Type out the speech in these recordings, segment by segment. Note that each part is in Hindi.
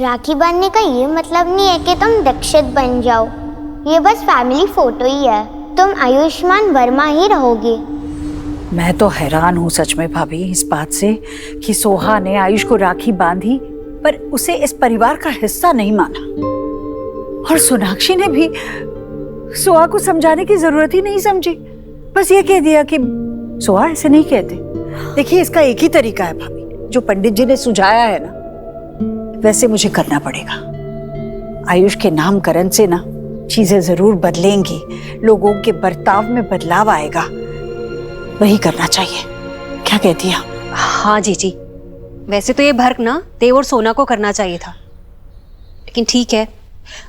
राखी बांधने का ये मतलब नहीं है कि तुम दीक्षित बन जाओ। ये बस फैमिली फोटो ही है। तुम आयुष्मान वर्मा ही रहोगे। मैं तो हैरान हूँ सच में भाभी इस बात से कि सोहा ने आयुष को राखी बांधी पर उसे इस परिवार का हिस्सा नहीं माना। और सोनाक्षी ने भी सोहा को समझाने की जरूरत ही नहीं समझी, बस ये कह दिया कि सोहा ऐसे नहीं कहते। देखिए इसका एक ही तरीका है भाभी, जो पंडित जी ने सुझाया है ना वैसे मुझे करना पड़ेगा। आयुष के नामकरण से ना चीजें जरूर बदलेंगी, लोगों के बर्ताव में बदलाव आएगा, वही करना चाहिए। क्या कहती है? हाँ जीजी, वैसे तो ये भर्क ना देव और सोना को करना चाहिए था, लेकिन ठीक है,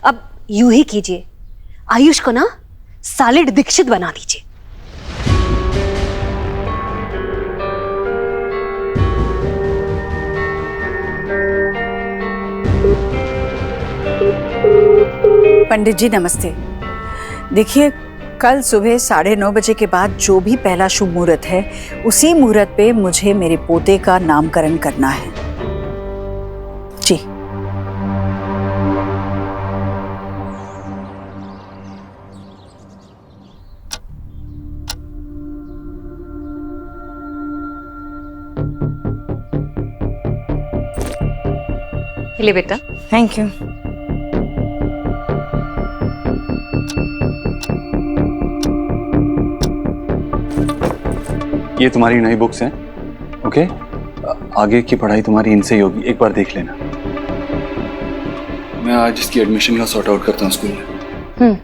अब यूं ही कीजिए, आयुष को ना सॉलिड दीक्षित बना दीजिए। पंडित जी नमस्ते। देखिए कल सुबह 9:30 बजे के बाद जो भी पहला शुभ मुहूर्त है उसी मुहूर्त पे मुझे मेरे पोते का नामकरण करना है जी। ले बेटा। Thank you. ये तुम्हारी नई बुक्स हैं, ओके? आगे की पढ़ाई तुम्हारी इनसे ही होगी, एक बार देख लेना। मैं आज इसकी एडमिशन का सॉर्ट आउट करता हूँ स्कूल में।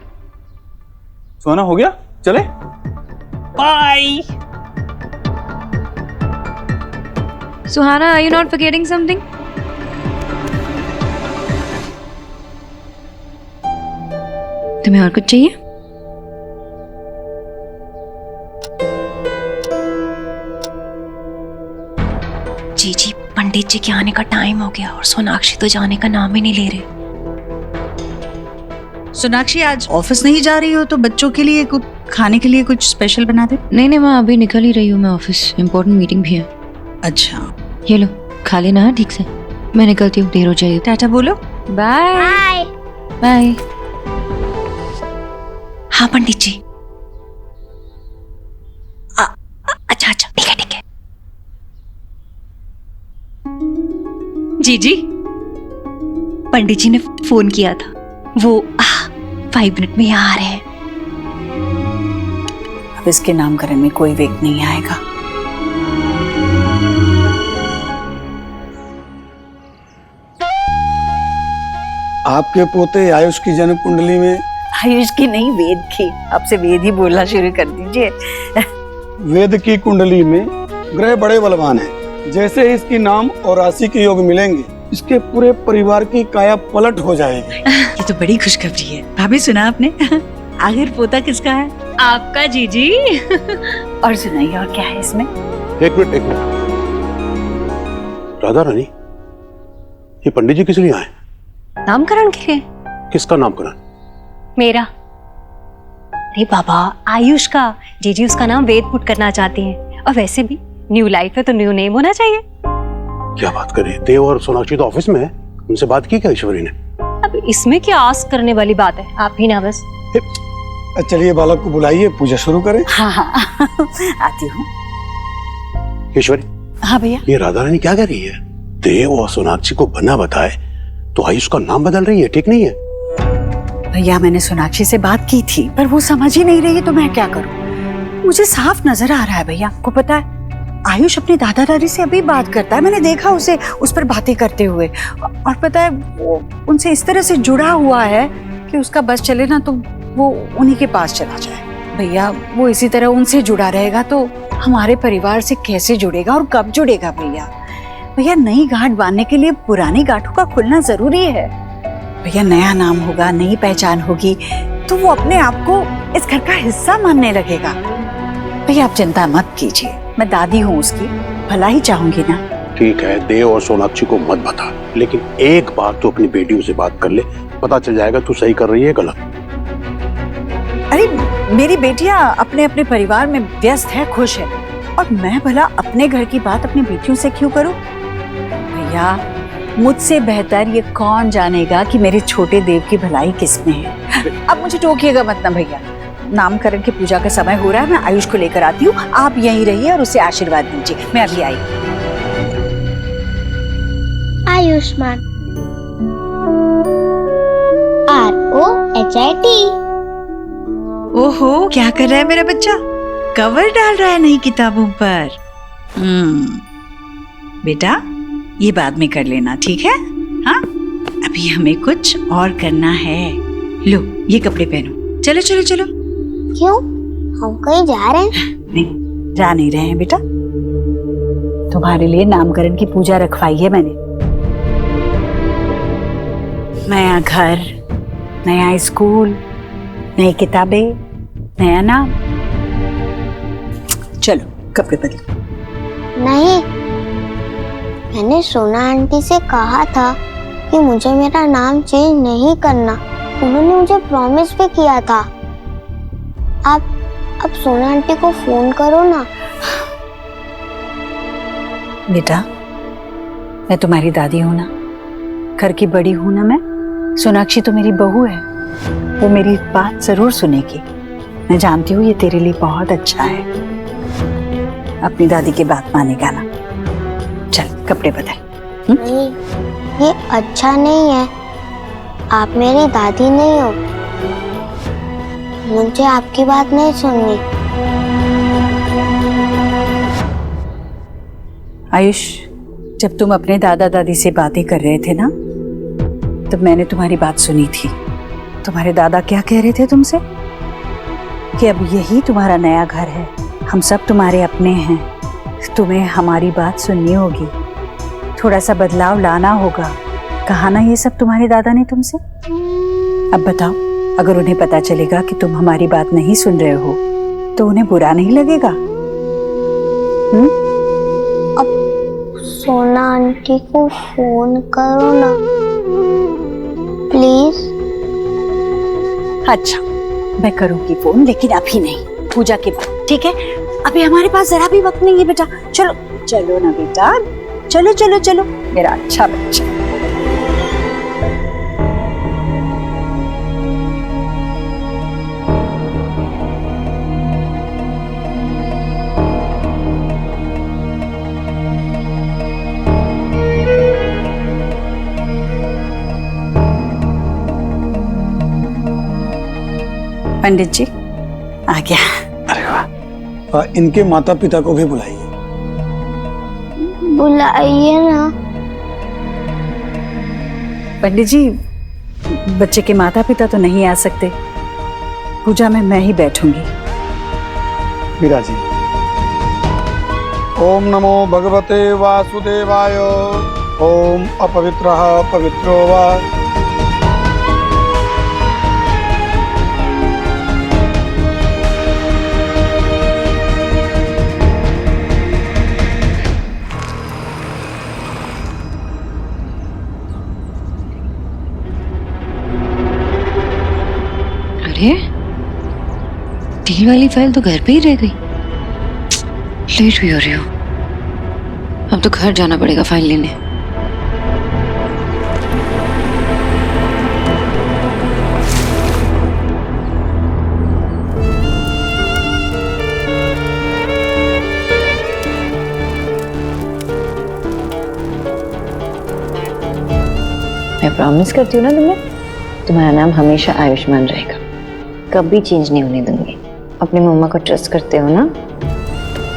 सोना हो गया, चले? Bye. Suhana, are you not forgetting something? तुम्हें और कुछ चाहिए? जी पंडित जी के आने का टाइम हो गया और सोनाक्षी तो जाने का नाम ही नहीं ले रहे। सोनाक्षी आज ऑफिस नहीं जा रही हो तो बच्चों के लिए कुछ खाने के लिए कुछ स्पेशल बना दे। नहीं मैं अभी निकल ही रही हूँ, मैं ऑफिस, इम्पोर्टेंट मीटिंग भी है। अच्छा ये लो खा लेना है ठीक से, मैं निकलती हूँ, देर हो जाएगी। टाटा बोलो। Bye bye. हाँ पंडित जी। अच्छा ठीक है जी पंडित जी ने फोन किया था, वो 5 मिनट में यहाँ आ रहे हैं। अब इसके नामकरण में कोई वेग नहीं आएगा। आपके पोते आयुष की जन्म कुंडली में आयुष की नहीं वेद की, आपसे वेद ही बोलना शुरू कर दीजिए। वेद की कुंडली में ग्रह बड़े बलवान हैं। जैसे इसकी नाम और राशि के योग मिलेंगे, इसके पूरे परिवार की काया पलट हो जाएगी। ये तो बड़ी खुशखबरी है। भाभी सुना आपने? आखिर पोता किसका है? आपका जीजी। और सुनाइए और क्या है इसमें? एक मिनट राधा रानी, ये पंडित जी किस लिए आए? नामकरण के लिए। किसका नामकरण? मेरा। अरे बाबा, आयुष का। जीजी उसका नाम वेद पुट करना चाहती हैं, और वैसे भी न्यू लाइफ है तो न्यू नेम होना चाहिए। क्या बात करें, देव और सोनाक्षी तो ऑफिस में है, उनसे बात की क्या ईश्वरी ने? अब इसमें क्या आस्क करने वाली बात है, आप ही ना बस। चलिए बालक को बुलाइए, पूजा शुरू करें। हाँ आती हूँ। ईश्वरी। हाँ भैया। ये राधा रानी क्या कर रही है? देव और सोनाक्षी को बना बताए तो आयुष का नाम बदल रही है, ठीक नहीं है? भैया मैंने सोनाक्षी से बात की थी पर वो समझ ही नहीं रही, तो मैं क्या करूं? मुझे साफ नजर आ रहा है भैया, आपको पता है आयुष अपने दादा दादी से अभी बात करता है, मैंने देखा उसे उस पर बातें करते हुए, और पता है वो उनसे इस तरह से जुड़ा हुआ है कि उसका बस चले ना तो वो उन्हीं के पास चला जाए। भैया वो इसी तरह उनसे जुड़ा रहेगा तो हमारे परिवार से कैसे जुड़ेगा और कब जुड़ेगा? भैया नई गांठ बांधने के लिए पुरानी गांठों का खुलना जरूरी है। भैया नया नाम होगा, नई पहचान होगी तो वो अपने आप को इस घर का हिस्सा मानने लगेगा। भैया आप चिंता मत कीजिए, मैं दादी हूँ उसकी, भला ही चाहूंगी ना। ठीक है, देव और सोनाक्षी को मत बता, लेकिन एक बार तो अपनी बेटियों से बात कर ले, पता चल जाएगा तू सही कर रही है गलत। अरे मेरी बेटियां अपने अपने परिवार में व्यस्त है, खुश है, और मैं भला अपने घर की बात अपनी बेटियों से क्यों करूं? भैया मुझसे बेहतर ये कौन जानेगा कि मेरे छोटे देव की भलाई किसमें है। अब मुझे टोकिएगा मत ना भैया, नामकरण की पूजा का समय हो रहा है, मैं आयुष को लेकर आती हूँ, आप यहीं रहिए और उसे आशीर्वाद दीजिए, मैं अभी आई। आयुष्मान, ROHIT। ओहो, क्या कर रहा है मेरा बच्चा? कवर डाल रहा है नई किताबों पर। बेटा ये बाद में कर लेना, ठीक है? हाँ, अभी हमें कुछ और करना है। लो ये कपड़े पहनो, चलो चलो चलो। क्यों, हम कहीं जा रहे हैं? नहीं, जा नहीं रहे हैं बेटा, तुम्हारे लिए नामकरण की पूजा रखवाई है मैंने। नया घर, नया स्कूल, नई किताबें, नया नाम। चलो कपड़े बदलो। नहीं, मैंने सोना आंटी से कहा था कि मुझे मेरा नाम चेंज नहीं करना, उन्होंने मुझे प्रॉमिस भी किया था। आप सोना आंटी को फोन करो ना। बेटा मैं तुम्हारी दादी हूं ना, घर की बड़ी हूं ना मैं। सोनाक्षी तो मेरी बहू है, वो मेरी बात जरूर सुनेगी। मैं जानती हूँ ये तेरे लिए बहुत अच्छा है, अपनी दादी की बात मानेगा ना। चल कपड़े बदल। नहीं, ये अच्छा नहीं है, आप मेरी दादी नहीं हो, मुझे आपकी बात नहीं सुननी। आयुष, जब तुम अपने दादा दादी से बातें कर रहे थे ना, तब मैंने तुम्हारी बात सुनी थी। तुम्हारे दादा क्या कह रहे थे तुमसे? कि अब यही तुम्हारा नया घर है, हम सब तुम्हारे अपने हैं, तुम्हें हमारी बात सुननी होगी, थोड़ा सा बदलाव लाना होगा। कहा ना ये सब तुम्हारे दादा ने तुमसे? अब बताओ, अगर उन्हें पता चलेगा कि तुम हमारी बात नहीं सुन रहे हो तो उन्हें बुरा नहीं लगेगा? अब सोना आंटी को फोन करो ना प्लीज। अच्छा मैं करूंगी फोन, लेकिन अभी नहीं, पूजा के बाद, ठीक है? अभी हमारे पास जरा भी वक्त नहीं है बेटा। चलो चलो ना बेटा, चलो चलो चलो मेरा अच्छा बच्चा। पंडित जी आ गया। अरे वाह, इनके माता पिता को भी बुलाइए। बुलाइए ना। पंडित जी, बच्चे के माता पिता तो नहीं आ सकते, पूजा में मैं ही बैठूंगी। विराजी। ओम नमो भगवते वासुदेवाय। ओम अपवित्रः पवित्रो वा। अरे डील वाली फाइल तो घर पे ही रह गई, लेट भी हो रही हो। अब तो घर जाना पड़ेगा फाइल लेने। मैं प्रॉमिस करती हूँ ना तुम्हें, तुम्हारा नाम हमेशा आयुष्मान रहेगा, कभी चेंज नहीं होने दूंगी। अपनी मम्मा को ट्रस्ट करते हो ना?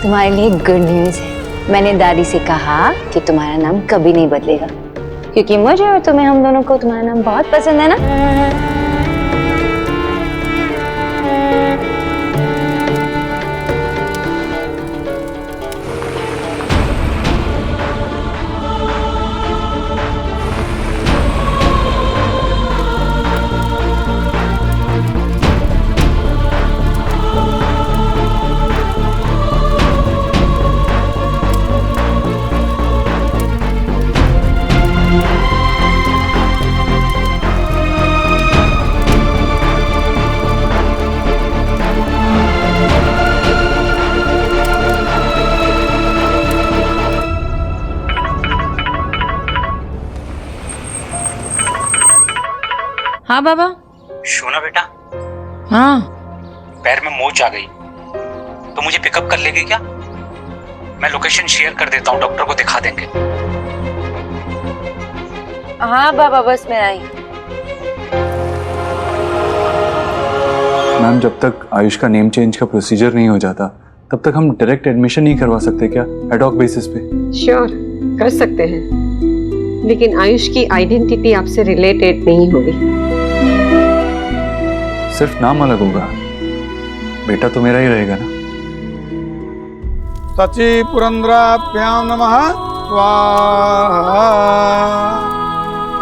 तुम्हारे लिए गुड न्यूज़ है, मैंने दादी से कहा कि तुम्हारा नाम कभी नहीं बदलेगा, क्योंकि मुझे और तुम्हें, हम दोनों को तुम्हारा नाम बहुत पसंद है ना। हाँ बाबा। सोना बेटा, हाँ पैर में मोच आ गई तो मुझे पिकअप कर लेगी क्या? मैं लोकेशन शेयर कर देता हूँ, डॉक्टर को दिखा देंगे। हाँ बाबा, बस मैं आई। मैम, जब तक आयुष का नेम चेंज का प्रोसीजर नहीं हो जाता तब तक हम डायरेक्ट एडमिशन नहीं करवा सकते क्या, एडॉक बेसिस पे? श्योर, कर सकते हैं, लेकिन आयुष की आइडेंटिटी आपसे रिलेटेड नहीं होगी। सिर्फ नाम अलग होगा, बेटा तो मेरा ही रहेगा ना। सची पुरंद्राभ्याम नमः स्वाहा।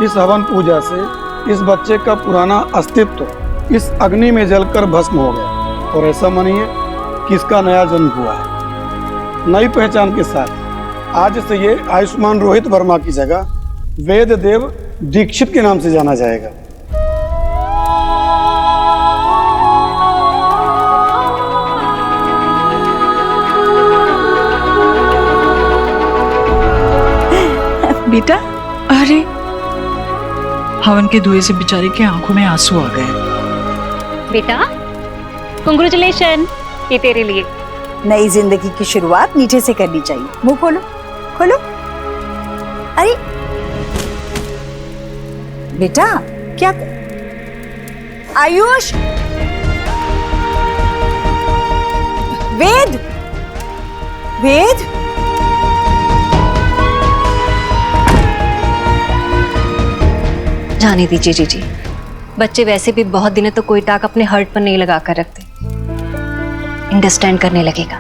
इस हवन पूजा से इस बच्चे का पुराना अस्तित्व इस अग्नि में जलकर भस्म हो गया और ऐसा मानिए कि इसका नया जन्म हुआ है, नई पहचान के साथ। आज से ये आयुष्मान रोहित वर्मा की जगह वेद देव दीक्षित के नाम से जाना जाएगा। बेटा, अरे हवन के धुएं से बेचारे की आंखों में आंसू आ गए। बेटा कांग्रेचुलेशन, ये तेरे लिए। नई जिंदगी की शुरुआत नीचे से करनी चाहिए। मुंह खोलो, खोलो। अरे बेटा, क्या आयुष, वेद, वेद, जाने दीजिए जीजी, बच्चे वैसे भी बहुत दिनों तो कोई टाक अपने हर्ट पर नहीं लगा कर रखते, अंडरस्टैंड करने लगेगा।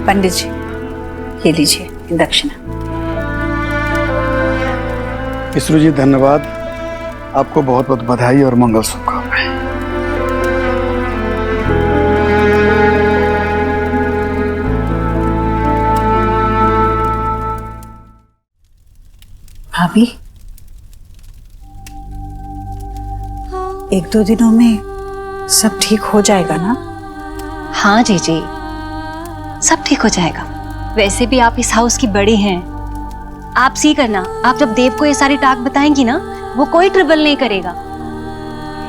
पंडित जी, ये लीजिए दक्षिणा। ईश्वर जी धन्यवाद, आपको बहुत बहुत बधाई और मंगल शुभकामनाएं। भाभी, एक दो दिनों में सब ठीक हो जाएगा ना? हाँ जीजी, सब ठीक हो जाएगा। वैसे भी आप इस हाउस की बड़ी हैं, आप सी करना। आप जब देव को ये सारी टाक बताएंगी ना, वो कोई ट्रबल नहीं करेगा।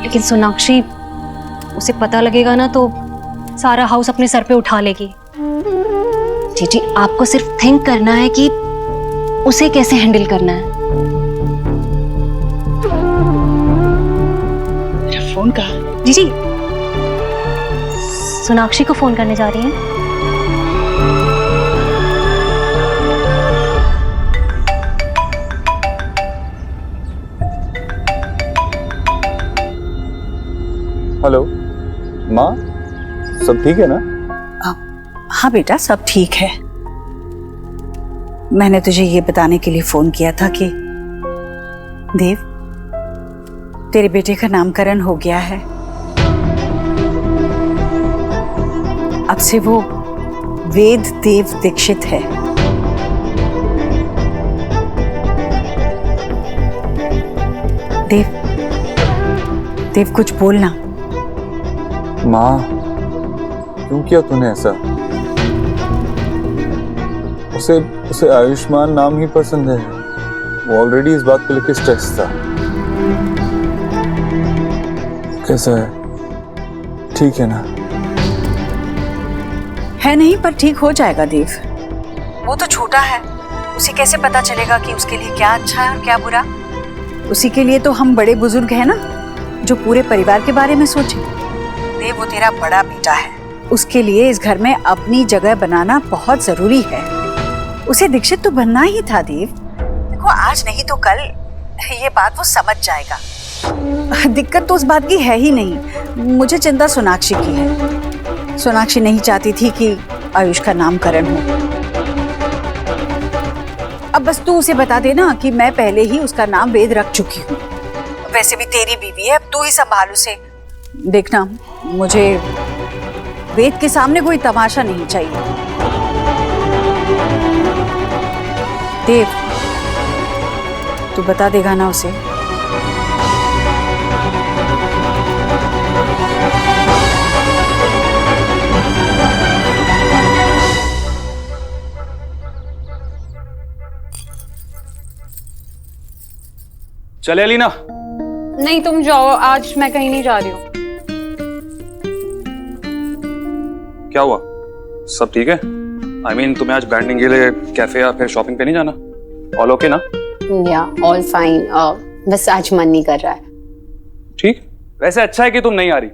लेकिन सोनाक्षी, उसे पता लगेगा ना तो सारा हाउस अपने सर पे उठा लेगी। जीजी, आपको सिर्फ थिंक करना है कि उसे कैसे हैंडल करना है। मेरा फोन कहाँ? जीजी, सोनाक्षी को फोन करने जा रही हैं। हेलो माँ, सब ठीक है ना? हाँ बेटा, सब ठीक है। मैंने तुझे ये बताने के लिए फोन किया था कि देव, तेरे बेटे का नामकरण हो गया है। अब से वो वेद देव दीक्षित है। देव, देव कुछ बोलना। माँ, क्यों किया तूने ऐसा? उसे उसे आयुष्मान नाम ही पसंद है। वो ऑलरेडी इस बात को लेकर स्ट्रेस था। कैसा है? ठीक है ना? है नहीं, पर ठीक हो जाएगा देव। वो तो छोटा है, उसे कैसे पता चलेगा कि उसके लिए क्या अच्छा है और क्या बुरा। उसी के लिए तो हम बड़े बुजुर्ग हैं ना, जो पूरे परिवार के बारे में सोचे। देव, वो तेरा बड़ा बेटा है, उसके लिए इस घर में अपनी जगह बनाना बहुत जरूरी है। उसे दीक्षित तो बनना ही था देव। देखो, आज नहीं तो कल ये बात वो समझ जाएगा। दिक्कत तो उस बात की है ही नहीं, मुझे चिंता सोनाक्षी की है। सोनाक्षी नहीं चाहती थी कि आयुष का नामकरण हो। अब बस तू उसे बता देना कि मैं पहले ही उसका नाम वेद रख चुकी हूँ। वैसे भी तेरी बीवी है, अब तू ही संभाल उसे। देखना, मुझे वेद के सामने कोई तमाशा नहीं चाहिए। देव, तू बता देगा ना उसे? चले अलीना। नहीं तुम जाओ, आज मैं कहीं नहीं जा रही हूँ। क्या हुआ, सब ठीक है? I mean, तुम्हें आज बैंडिंग के लिए कैफे या फिर शॉपिंग पे नहीं जाना? ऑल ओके ना? या ऑल फाइन, बस आज मन नहीं कर रहा है। ठीक, वैसे अच्छा है कि तुम नहीं आ रही।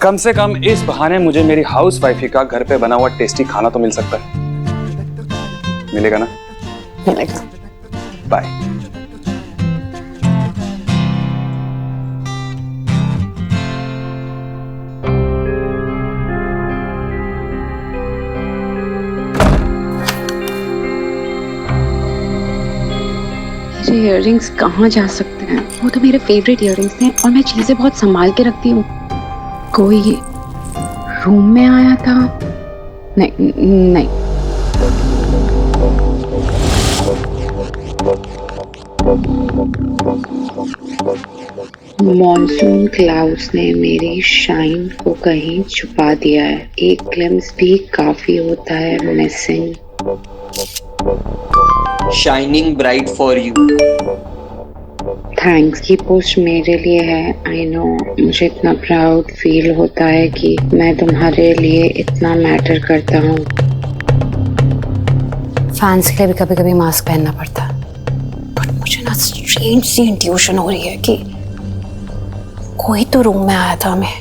कम से कम इस बहाने मुझे मेरी हाउस वाइफी का घर पे बना हुआ टेस्टी खाना तो मिल सकता है। मिलेगा ना? मिलेगा। बाय। मेरे इयररिंग्स कहाँ जा सकते हैं? वो तो मेरे फेवरेट इयररिंग्स हैं और मैं चीजें बहुत संभाल के रखती हूँ। कोई रूम में आया था? नहीं नहीं। मॉनसून क्लाउड्स ने मेरी शाइन को कहीं छुपा दिया है। एक ग्लिम्स भी काफी होता है missing. Shining bright for you. Thanks की पोस्ट मेरे लिए है। आई नो, मुझे इतना प्राउड फील होता है कि मैं तुम्हारे लिए इतना मैटर करता हूँ। फैंस के लिए भी कभी कभी मास्क पहनना पड़ता है। बट मुझे ना स्ट्रेंज सी इंट्यूशन हो रही है कि कोई तो रूम में आया था हमें।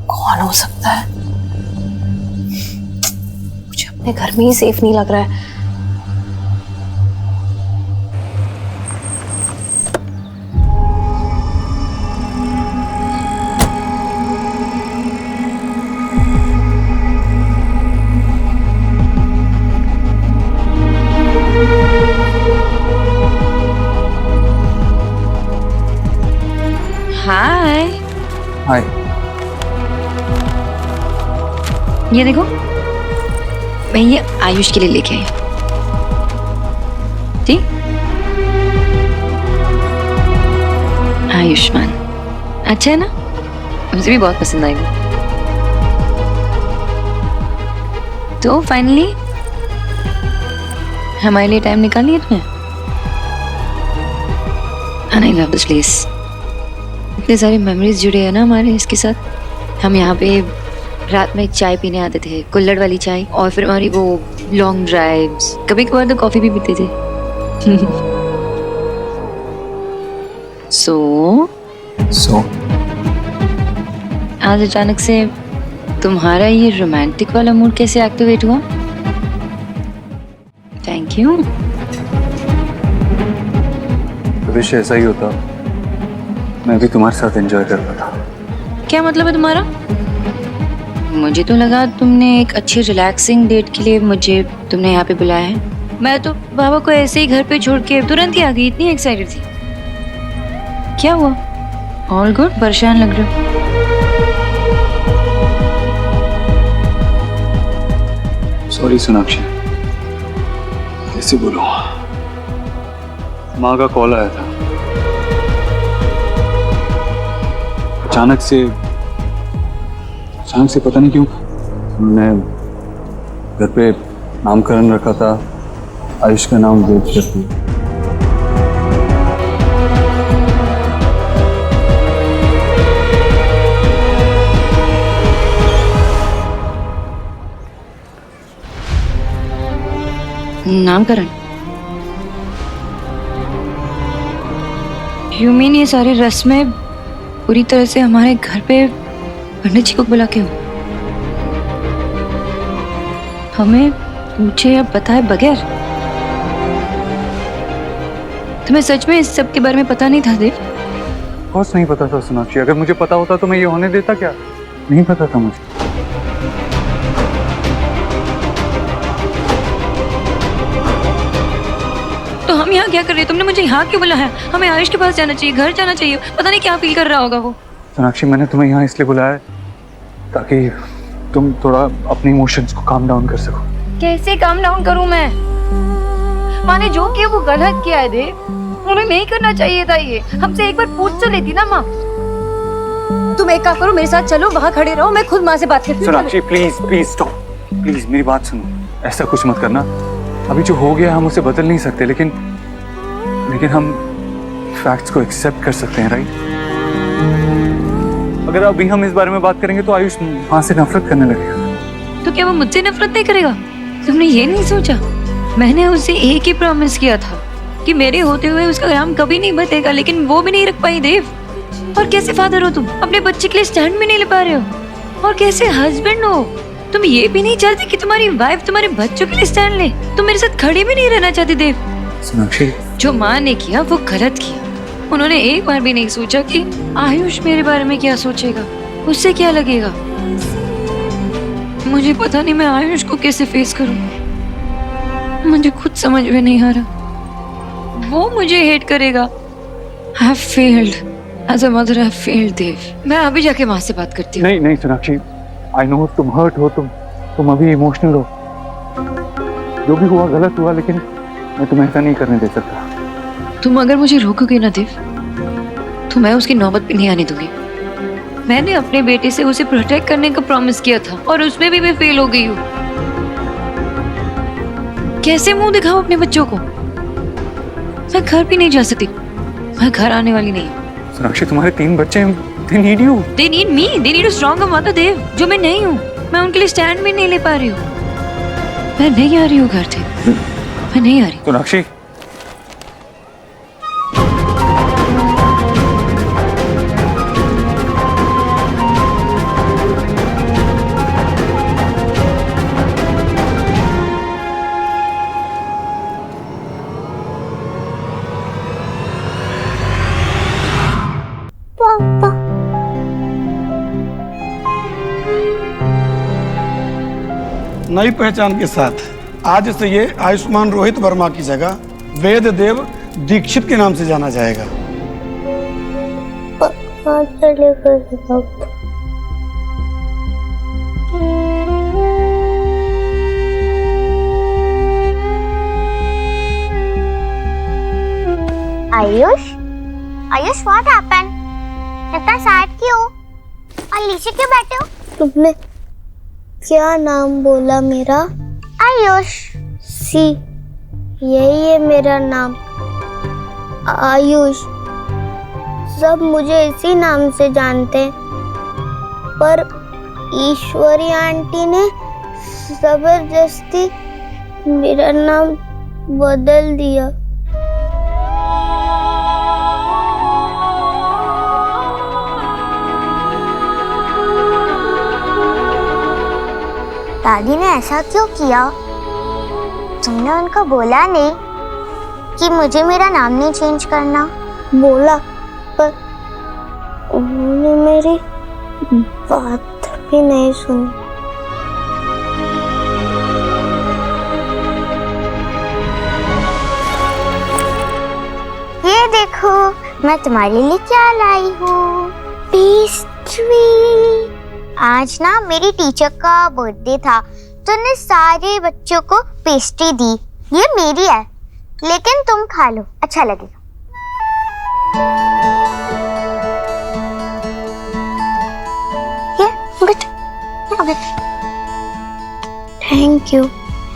कौन हो सकता है? मुझे अपने घर में ही सेफ नहीं लग रहा है। हाय। हाय। ये देखो, मैं ये आयुष के लिए लेके आई। ठीक, आयुष्मान अच्छा है ना? मुझे भी बहुत पसंद आएगा। तो फाइनली हमारे लिए टाइम निकाल लिया तुमने। And I love this place. इतने सारे मेमोरीज जुड़े हैं ना हमारे इसके साथ। हम यहाँ पे रात में चाय पीने आते थे, कुल्हड़ वाली चाय, और फिर हमारी वो लॉन्ग ड्राइव्स, कभी कभार तो कॉफी भी पीते थे। सो आज अचानक से तुम्हारा ये रोमांटिक वाला मूड कैसे एक्टिवेट हुआ? Thank you. विश ऐसा ही होता, मैं भी तुम्हारे साथ एंजॉय कर रहा था। क्या मतलब है तुम्हारा? मुझे तो लगा तुमने एक अच्छी रिलैक्सिंग डेट के लिए मुझे तुमने यहाँ पे बुलाया है। मैं तो बाबा को ऐसे ही घर पे छोड़ के तुरंत ही आ गई, इतनी एक्साइटेड थी। क्या हुआ? All good? परेशान लग रहे हो। सॉरी सोनाक्षी, कैसे बोलूं, माँ का कॉल आया था। अचानक से पता नहीं क्यों मैं घर पे नामकरण रखा था, आयुष का नाम वेद करती। नामकरण? यू मीन ये सारी रस्में पूरी तरह से हमारे घर पे पंडित जी को बुला के हो? हमें पूछे या बताए बगैर? तुम्हें सच में इस सब के बारे में पता नहीं था देव? कुछ नहीं पता था सोनाक्षी, अगर मुझे पता होता तो मैं ये होने देता क्या? नहीं पता था मुझे। तो हम यहाँ क्या कर रहे हैं? तुमने मुझे यहाँ क्यों बुलाया? हमें आयुष के पास जाना चाहिए, घर जाना चाहिए। पता नहीं क्या फील कर रहा होगा वो। सोनाक्षी, मैंने तुम्हें यहाँ इसलिए बुलाया है ताकि तुम थोड़ा अपने इमोशंस को काम डाउन कर सको। कैसे काम डाउन करूं मैं? माँ ने जो किया वो गलत किया है देव। उन्हें नहीं करना चाहिए था ये। हमसे एक बार पूछ तो लेती ना माँ। तुम एक काम करो, मेरे साथ चलो, वहाँ खड़े रहो, मैं खुद माँ से बात करती हूँ। सोनाक्षी प्लीज स्टॉप, प्लीज मेरी बात सुनो। ऐसा कुछ मत करना। अभी जो हो गया हम उसे बदल नहीं सकते, लेकिन हम फैक्ट्स को एक्सेप्ट कर सकते हैं, राइट? अगर अभी हम इस बारे में बात करेंगे तो आयुष वहां से नफरत करने लगेगा। तो क्या वो मुझसे नफरत नहीं करेगा? तुमने ये नहीं सोचा? मैंने उसे एक ही प्रॉमिस किया था कि मेरे होते हुए उसका नाम कभी नहीं बतेगा, लेकिन वो भी नहीं रख पाई देव। और कैसे फादर हो तुम? अपने बच्चे के लिए स्टैंड भी नहीं ले पा रहे हो। और कैसे हस्बैंड हो? तुम ये भी नहीं चाहते कि तुम्हारी वाइफ तुम्हारे बच्चों के लिए स्टैंड ले? तुम मेरे साथ खड़ी भी नहीं रहना चाहती देव। सोनाक्षी, जो माँ ने किया वो गलत किया। उन्होंने एक बार भी नहीं सोचा कि आयुष मेरे बारे में क्या सोचेगा, उससे क्या लगेगा। मुझे पता नहीं मैं आयुष को कैसे फेस करूं। मुझे खुद समझ में नहीं आ रहा। वो मुझे हेट करेगा। I have failed. As a mother, I have failed, देव। मैं अभी जाके माँ से बात करती हूँ। नहीं नहीं सोनाक्षी, आई नो तुम हर्ट हो, तुम अभी इमोशनल हो। जो भी हुआ गलत हुआ, लेकिन मैं तुम्हें ऐसा नहीं करने दे सकता। तुम अगर मुझे रोकोगे ना देव, तो मैं उसकी नौबत भी नहीं आने दूंगी। मैंने अपने बेटे से उसे प्रोटेक्ट करने का प्रॉमिस किया था और उसमें भी मैं फेल हो गई हूँ। कैसे मुंह दिखाऊं अपने बच्चों को? मैं घर भी नहीं जा सकती। मैं घर आने वाली नहीं हूँ। सोनाक्षी, तुम्हारे 3 बच्चे हैं, they need you. They need me. They need a stronger mother, देव, जो मैं नहीं हूँ। मैं उनके लिए स्टैंड भी नहीं ले पा रही हूँ। मैं नहीं आ रही हूँ घर से। मैं नहीं आ रही। सोनाक्षी, पापा नई पहचान के साथ आज से ये आयुष्मान रोहित वर्मा की जगह वेद देव दीक्षित के नाम से जाना जाएगा। Ayush, Ayush what happened? इतना सैड क्यों? और नीचे क्यों बैठे हो? तुमने क्या नाम बोला मेरा? आयुष। सी, यही है मेरा नाम, आयुष। सब मुझे इसी नाम से जानते हैं, पर ईश्वरी आंटी ने जबरदस्ती मेरा नाम बदल दिया। दादी ने ऐसा क्यों किया? तुमने उनको बोला नहीं कि मुझे मेरा नाम नहीं चेंज करना? बोला, पर उन्होंने मेरी बात भी नहीं सुनी। ये देखो, मैं तुम्हारे लिए क्या लाई हूँ, पेस्ट्री। आज ना मेरी टीचर का बर्थडे था, तो ने सारे बच्चों को पेस्ट्री दी। ये मेरी है, लेकिन तुम खा लो, अच्छा लगेगा। ये थैंक यू।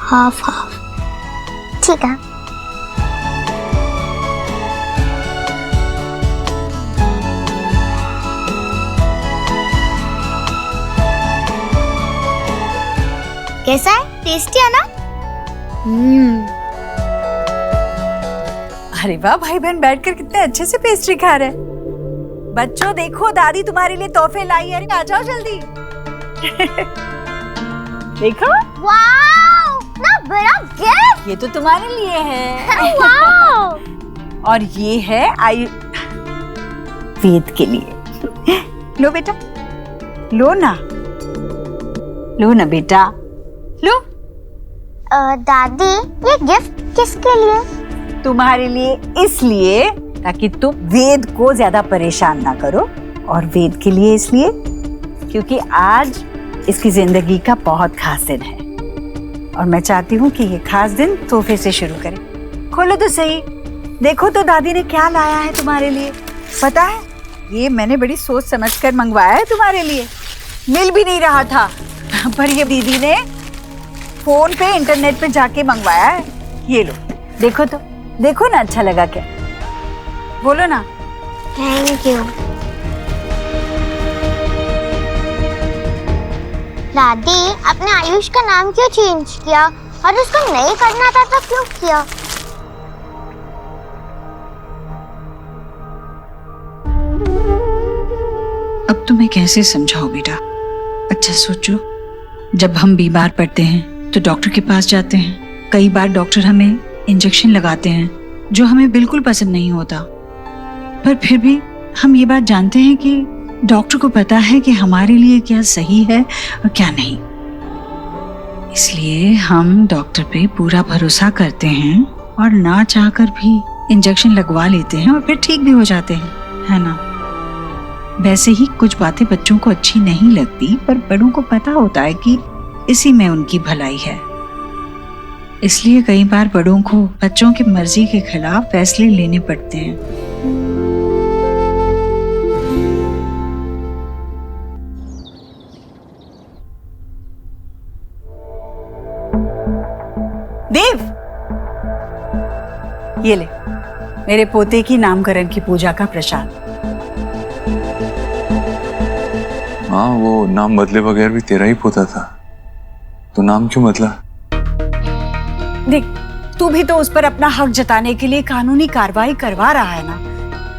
हाफ हाफ, ठीक है। कैसा है? टेस्टी है ना? अरे वाह, भाई बहन बैठकर कितने अच्छे से पेस्ट्री खा रहे हैं। बच्चों देखो, दादी तुम्हारे लिए तोहफे लाई है, आ जाओ जल्दी। देखो, वाओ, ना बड़ा गिफ्ट। ये तो तुम्हारे लिए है। वाओ। और ये है वेद के लिए। लो बेटा, लो ना बेटा, लो। दादी, ये गिफ्ट किसके लिए? तुम्हारे लिए, इसलिए ताकि तुम वेद को ज्यादा परेशान ना करो, और वेद के लिए इसलिए क्योंकि आज इसकी जिंदगी का बहुत खास दिन है, और मैं चाहती हूँ कि ये खास दिन तोहफे से शुरू करें। खोलो तो सही, देखो तो दादी ने क्या लाया है तुम्हारे लिए। पता है, ये मैंने बड़ी सोच समझकर मंगवाया है तुम्हारे लिए। मिल भी नहीं रहा था, पर ये दीदी ने फोन पे इंटरनेट पे जाके मंगवाया है। ये लो, देखो तो, देखो ना, अच्छा लगा क्या? बोलो ना। Thank you. दादी, आपने आयुष का नाम क्यों चेंज किया? और उसको नहीं करना था तो क्यों किया? अब तुम्हें कैसे समझाओ बेटा? अच्छा सोचो, जब हम बीमार पड़ते हैं तो डॉक्टर के पास जाते हैं। कई बार डॉक्टर हमें इंजेक्शन लगाते हैं जो हमें बिल्कुल पसंद नहीं होता, पर फिर भी हम ये बात जानते हैं कि डॉक्टर को पता है कि हमारे लिए क्या सही है और क्या नहीं। इसलिए हम डॉक्टर पे पूरा भरोसा करते हैं और ना चाहकर भी इंजेक्शन लगवा लेते हैं और फिर ठीक भी हो जाते हैं, है ना? वैसे ही कुछ बातें बच्चों को अच्छी नहीं लगती, पर बड़ों को पता होता है कि इसी में उनकी भलाई है। इसलिए कई बार बड़ों को बच्चों की मर्जी के खिलाफ फैसले लेने पड़ते हैं। देव, ये ले मेरे पोते की नामकरण की पूजा का प्रसाद। हाँ, वो नाम बदले बगैर भी तेरा ही पोता था, तो नाम क्यों बदला? देख, तू भी तो उस पर अपना हक जताने के लिए कानूनी कार्रवाई करवा रहा है ना,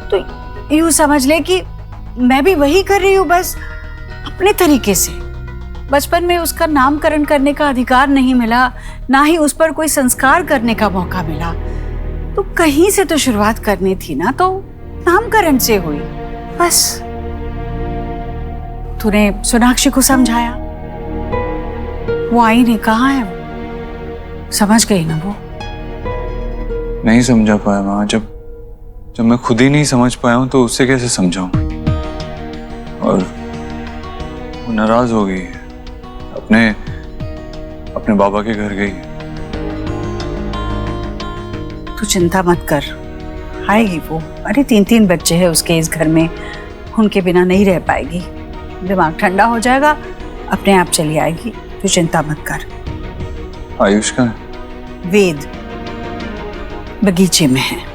तो यूं समझ ले कि मैं भी वही कर रही हूँ, बस अपने तरीके से। बचपन में उसका नामकरण करने का अधिकार नहीं मिला, ना ही उस पर कोई संस्कार करने का मौका मिला, तो कहीं से तो शुरुआत करनी थी ना, तो नामकरण से हुई बस। तूने सोनाक्षी को समझाया, वो आई नहीं, कहाँ है वो? समझ गई ना वो? नहीं समझा पाया माँ। जब मैं खुद ही नहीं समझ पाया हूँ तो उससे कैसे समझाऊं? और वो नाराज हो गई, अपने बाबा के घर गई। तू चिंता मत कर, आएगी वो। अरे 3 बच्चे हैं उसके इस घर में, उनके बिना नहीं रह पाएगी। दिमाग ठंडा हो जाएगा, अपने आप चली आएगी, तू चिंता मत कर। आयुष का वेद बगीचे में है।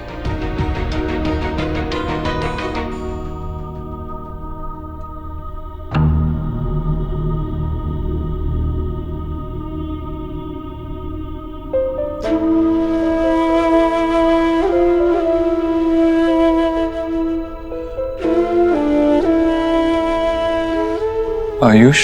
आयुष,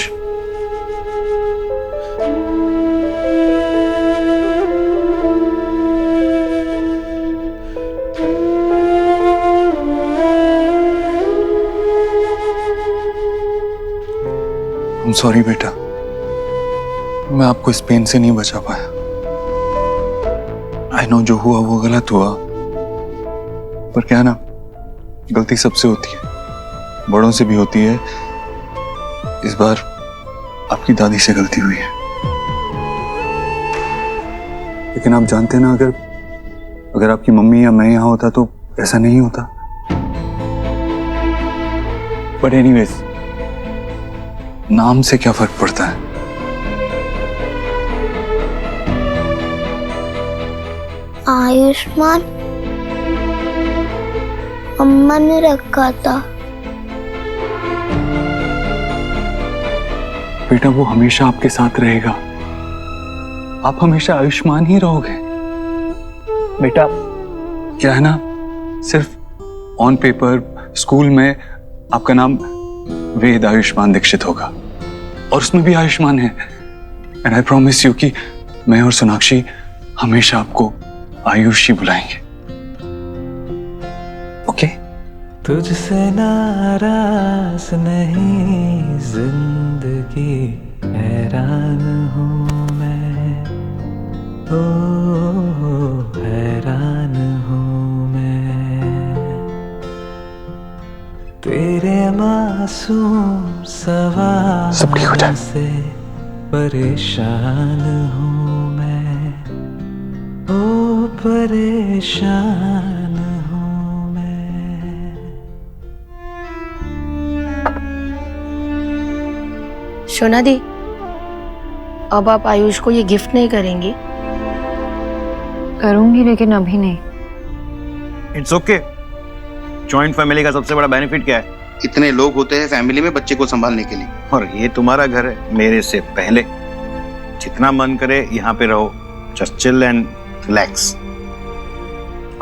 I'm sorry बेटा, मैं आपको इस पेन से नहीं बचा पाया। I know जो हुआ वो गलत हुआ, पर क्या ना, गलती सबसे होती है, बड़ों से भी होती है। इस बार आपकी दादी से गलती हुई है, लेकिन आप जानते हैं ना, अगर आपकी मम्मी या मैं यहाँ होता तो ऐसा नहीं होता। बट एनीवेज, नाम से क्या फर्क पड़ता है? आयुष्मान अम्मा ने रखा था। बेटा, वो हमेशा आपके साथ रहेगा, आप हमेशा आयुष्मान ही रहोगे। बेटा, क्या है ना, सिर्फ ऑन पेपर स्कूल में आपका नाम वेद आयुष्मान दीक्षित होगा, और उसमें भी आयुष्मान है। एंड आई प्रॉमिस यू कि मैं और सोनाक्षी हमेशा आपको आयुष ही बुलाएंगे। ओके? तुझसे नाराज नहीं जिंदगी, हैरान हूँ मैं, ओ हैरान हूँ मैं, तेरे मासूम सवाल से परेशान हूँ मैं, ओ परेशान हूँ मैं। शोना दी, अब आप आयुष को ये गिफ्ट नहीं करेंगी? करूंगी, लेकिन अभी नहीं। इट्स ओके, जॉइंट फैमिली का सबसे बड़ा बेनिफिट क्या है? इतने लोग होते हैं फैमिली में बच्चे को संभालने के लिए। और ये तुम्हारा घर है मेरे से पहले। जितना मन करे यहाँ पे रहो, जस्ट चिल एंड रिलैक्स।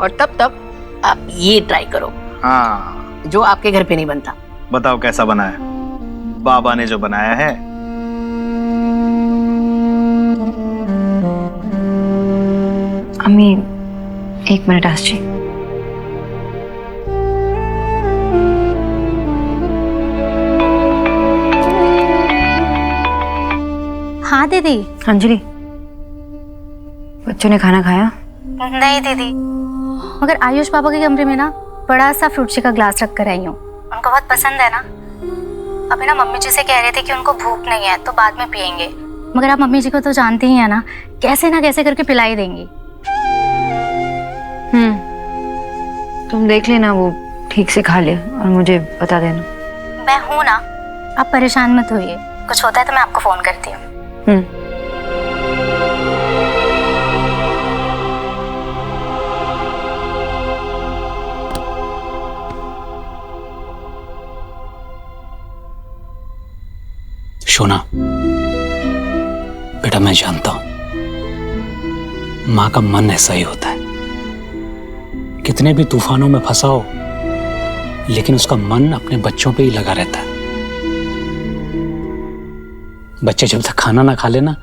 और तब तक आप ये ट्राई करो। हाँ, जो आपके घर पे नहीं बनता। बताओ कैसा बना है? बाबा ने जो बनाया है। अम्मी, एक मिनट आस जी। हाँ दीदी। अंजलि, बच्चों ने खाना खाया? नहीं दीदी, मगर आयुष पापा के कमरे में ना बड़ा सा फ्रूट शी का ग्लास रख कर आई हूँ। उनको बहुत पसंद है ना। अभी ना मम्मी जी से कह रहे थे कि उनको भूख नहीं है तो बाद में पियेंगे, मगर आप मम्मी जी को तो जानते ही है ना, कैसे ना कैसे करके पिला ही देंगी। तुम देख लेना, वो ठीक से खा ले और मुझे बता देना। मैं हूँ ना, आप परेशान मत होइए। कुछ होता है तो मैं आपको फोन करती हूँ। शोना बेटा, मैं जानता हूं मां का मन ऐसा ही होता है। कितने भी तूफानों में फंसा हो, लेकिन उसका मन अपने बच्चों पे ही लगा रहता है। बच्चे जब तक खाना ना खा लेना,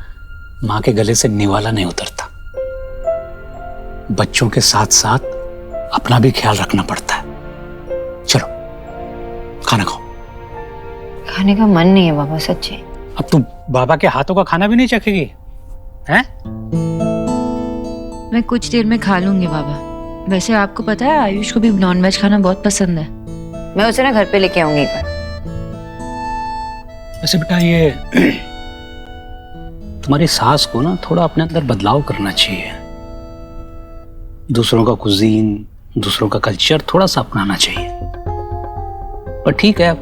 मां के गले से निवाला नहीं उतरता। बच्चों के साथ साथ अपना भी ख्याल रखना पड़ता है। चलो खाना खाओ। खाने का मन नहीं है बाबा, सच्ची। अब तू बाबा के हाथों का खाना भी नहीं चखेगी हैं? मैं कुछ देर में खा लूंगी बाबा। वैसे आपको पता है आयुष को भी नॉनवेज खाना बहुत पसंद है। मैं उसे ना घर पे लेके आऊंगी एक बार। वैसे बेटा, ये तुम्हारी सास को ना थोड़ा अपने अंदर बदलाव करना चाहिए। दूसरों का कुजीन, दूसरों का कल्चर थोड़ा सा अपनाना चाहिए। पर ठीक है,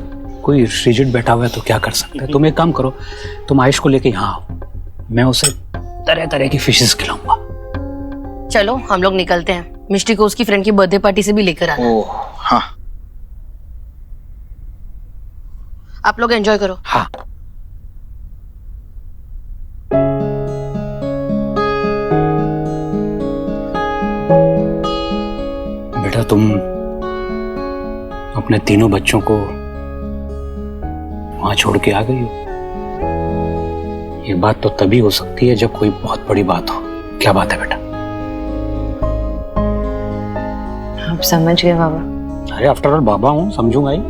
कोई रिजिड बैठा हुआ है तो क्या कर सकते हैं। तुम एक काम करो, तुम आयुष को लेके यहाँ आओ, मैं उसे तरह तरह की फिशेस खिलाऊंगा। चलो हम लोग निकलते हैं। मिष्टी को उसकी फ्रेंड की बर्थडे पार्टी से भी लेकर आना। ओह हाँ, आप लोग एंजॉय करो। हाँ। बेटा, तुम अपने तीनों बच्चों को वहां छोड़ के आ गई हो। ये बात तो तभी हो सकती है जब कोई बहुत बड़ी बात हो। क्या बात है बेटा? आप समझ गए बाबा? अरे आफ्टर ऑल बाबा हूं, समझूंगा ही।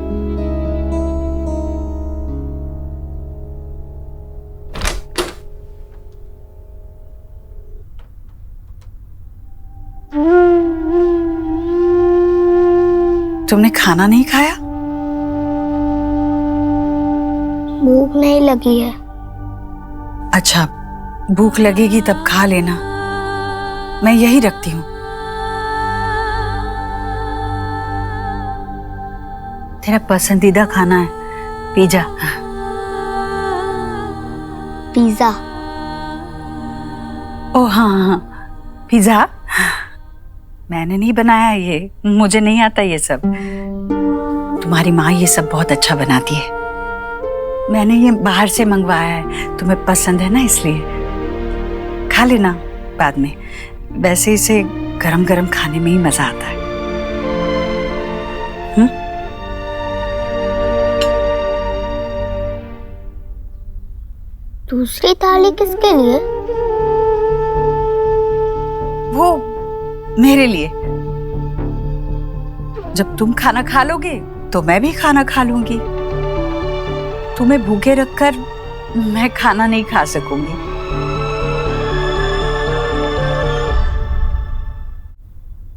तुमने खाना नहीं खाया? भूख नहीं लगी है। अच्छा, भूख लगेगी तब खा लेना, मैं यही रखती हूँ। तेरा पसंदीदा खाना है पिज्जा। पिज्जा? ओ हाँ हाँ, पिज्जा मैंने नहीं बनाया, ये मुझे नहीं आता ये सब। तुम्हारी माँ ये सब बहुत अच्छा बनाती है। मैंने ये बाहर से मंगवाया है, तुम्हें पसंद है ना इसलिए। खा लेना बाद में। वैसे इसे गरम गरम खाने में ही मजा आता है। दूसरी थाली किसके लिए? वो मेरे लिए। जब तुम खाना खा लोगे तो मैं भी खाना खा लूंगी। तुम्हें भूखे रखकर मैं खाना नहीं खा सकूंगी।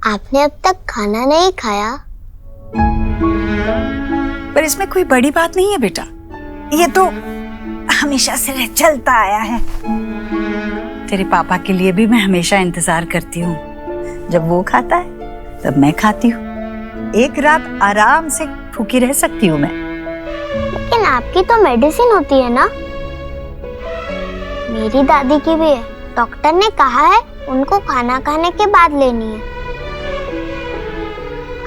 आपने अब तक खाना नहीं खाया? पर इसमें कोई बड़ी बात नहीं है बेटा, ये तो हमेशा से चलता आया है। तेरे पापा के लिए भी मैं हमेशा इंतजार करती हूँ। जब वो खाता है तब मैं खाती हूँ। एक रात आराम से भूखी रह सकती हूँ मैं। लेकिन आपकी तो मेडिसिन होती है ना? मेरी दादी की भी है। डॉक्टर ने कहा है उनको खाना खाने के बाद लेनी है।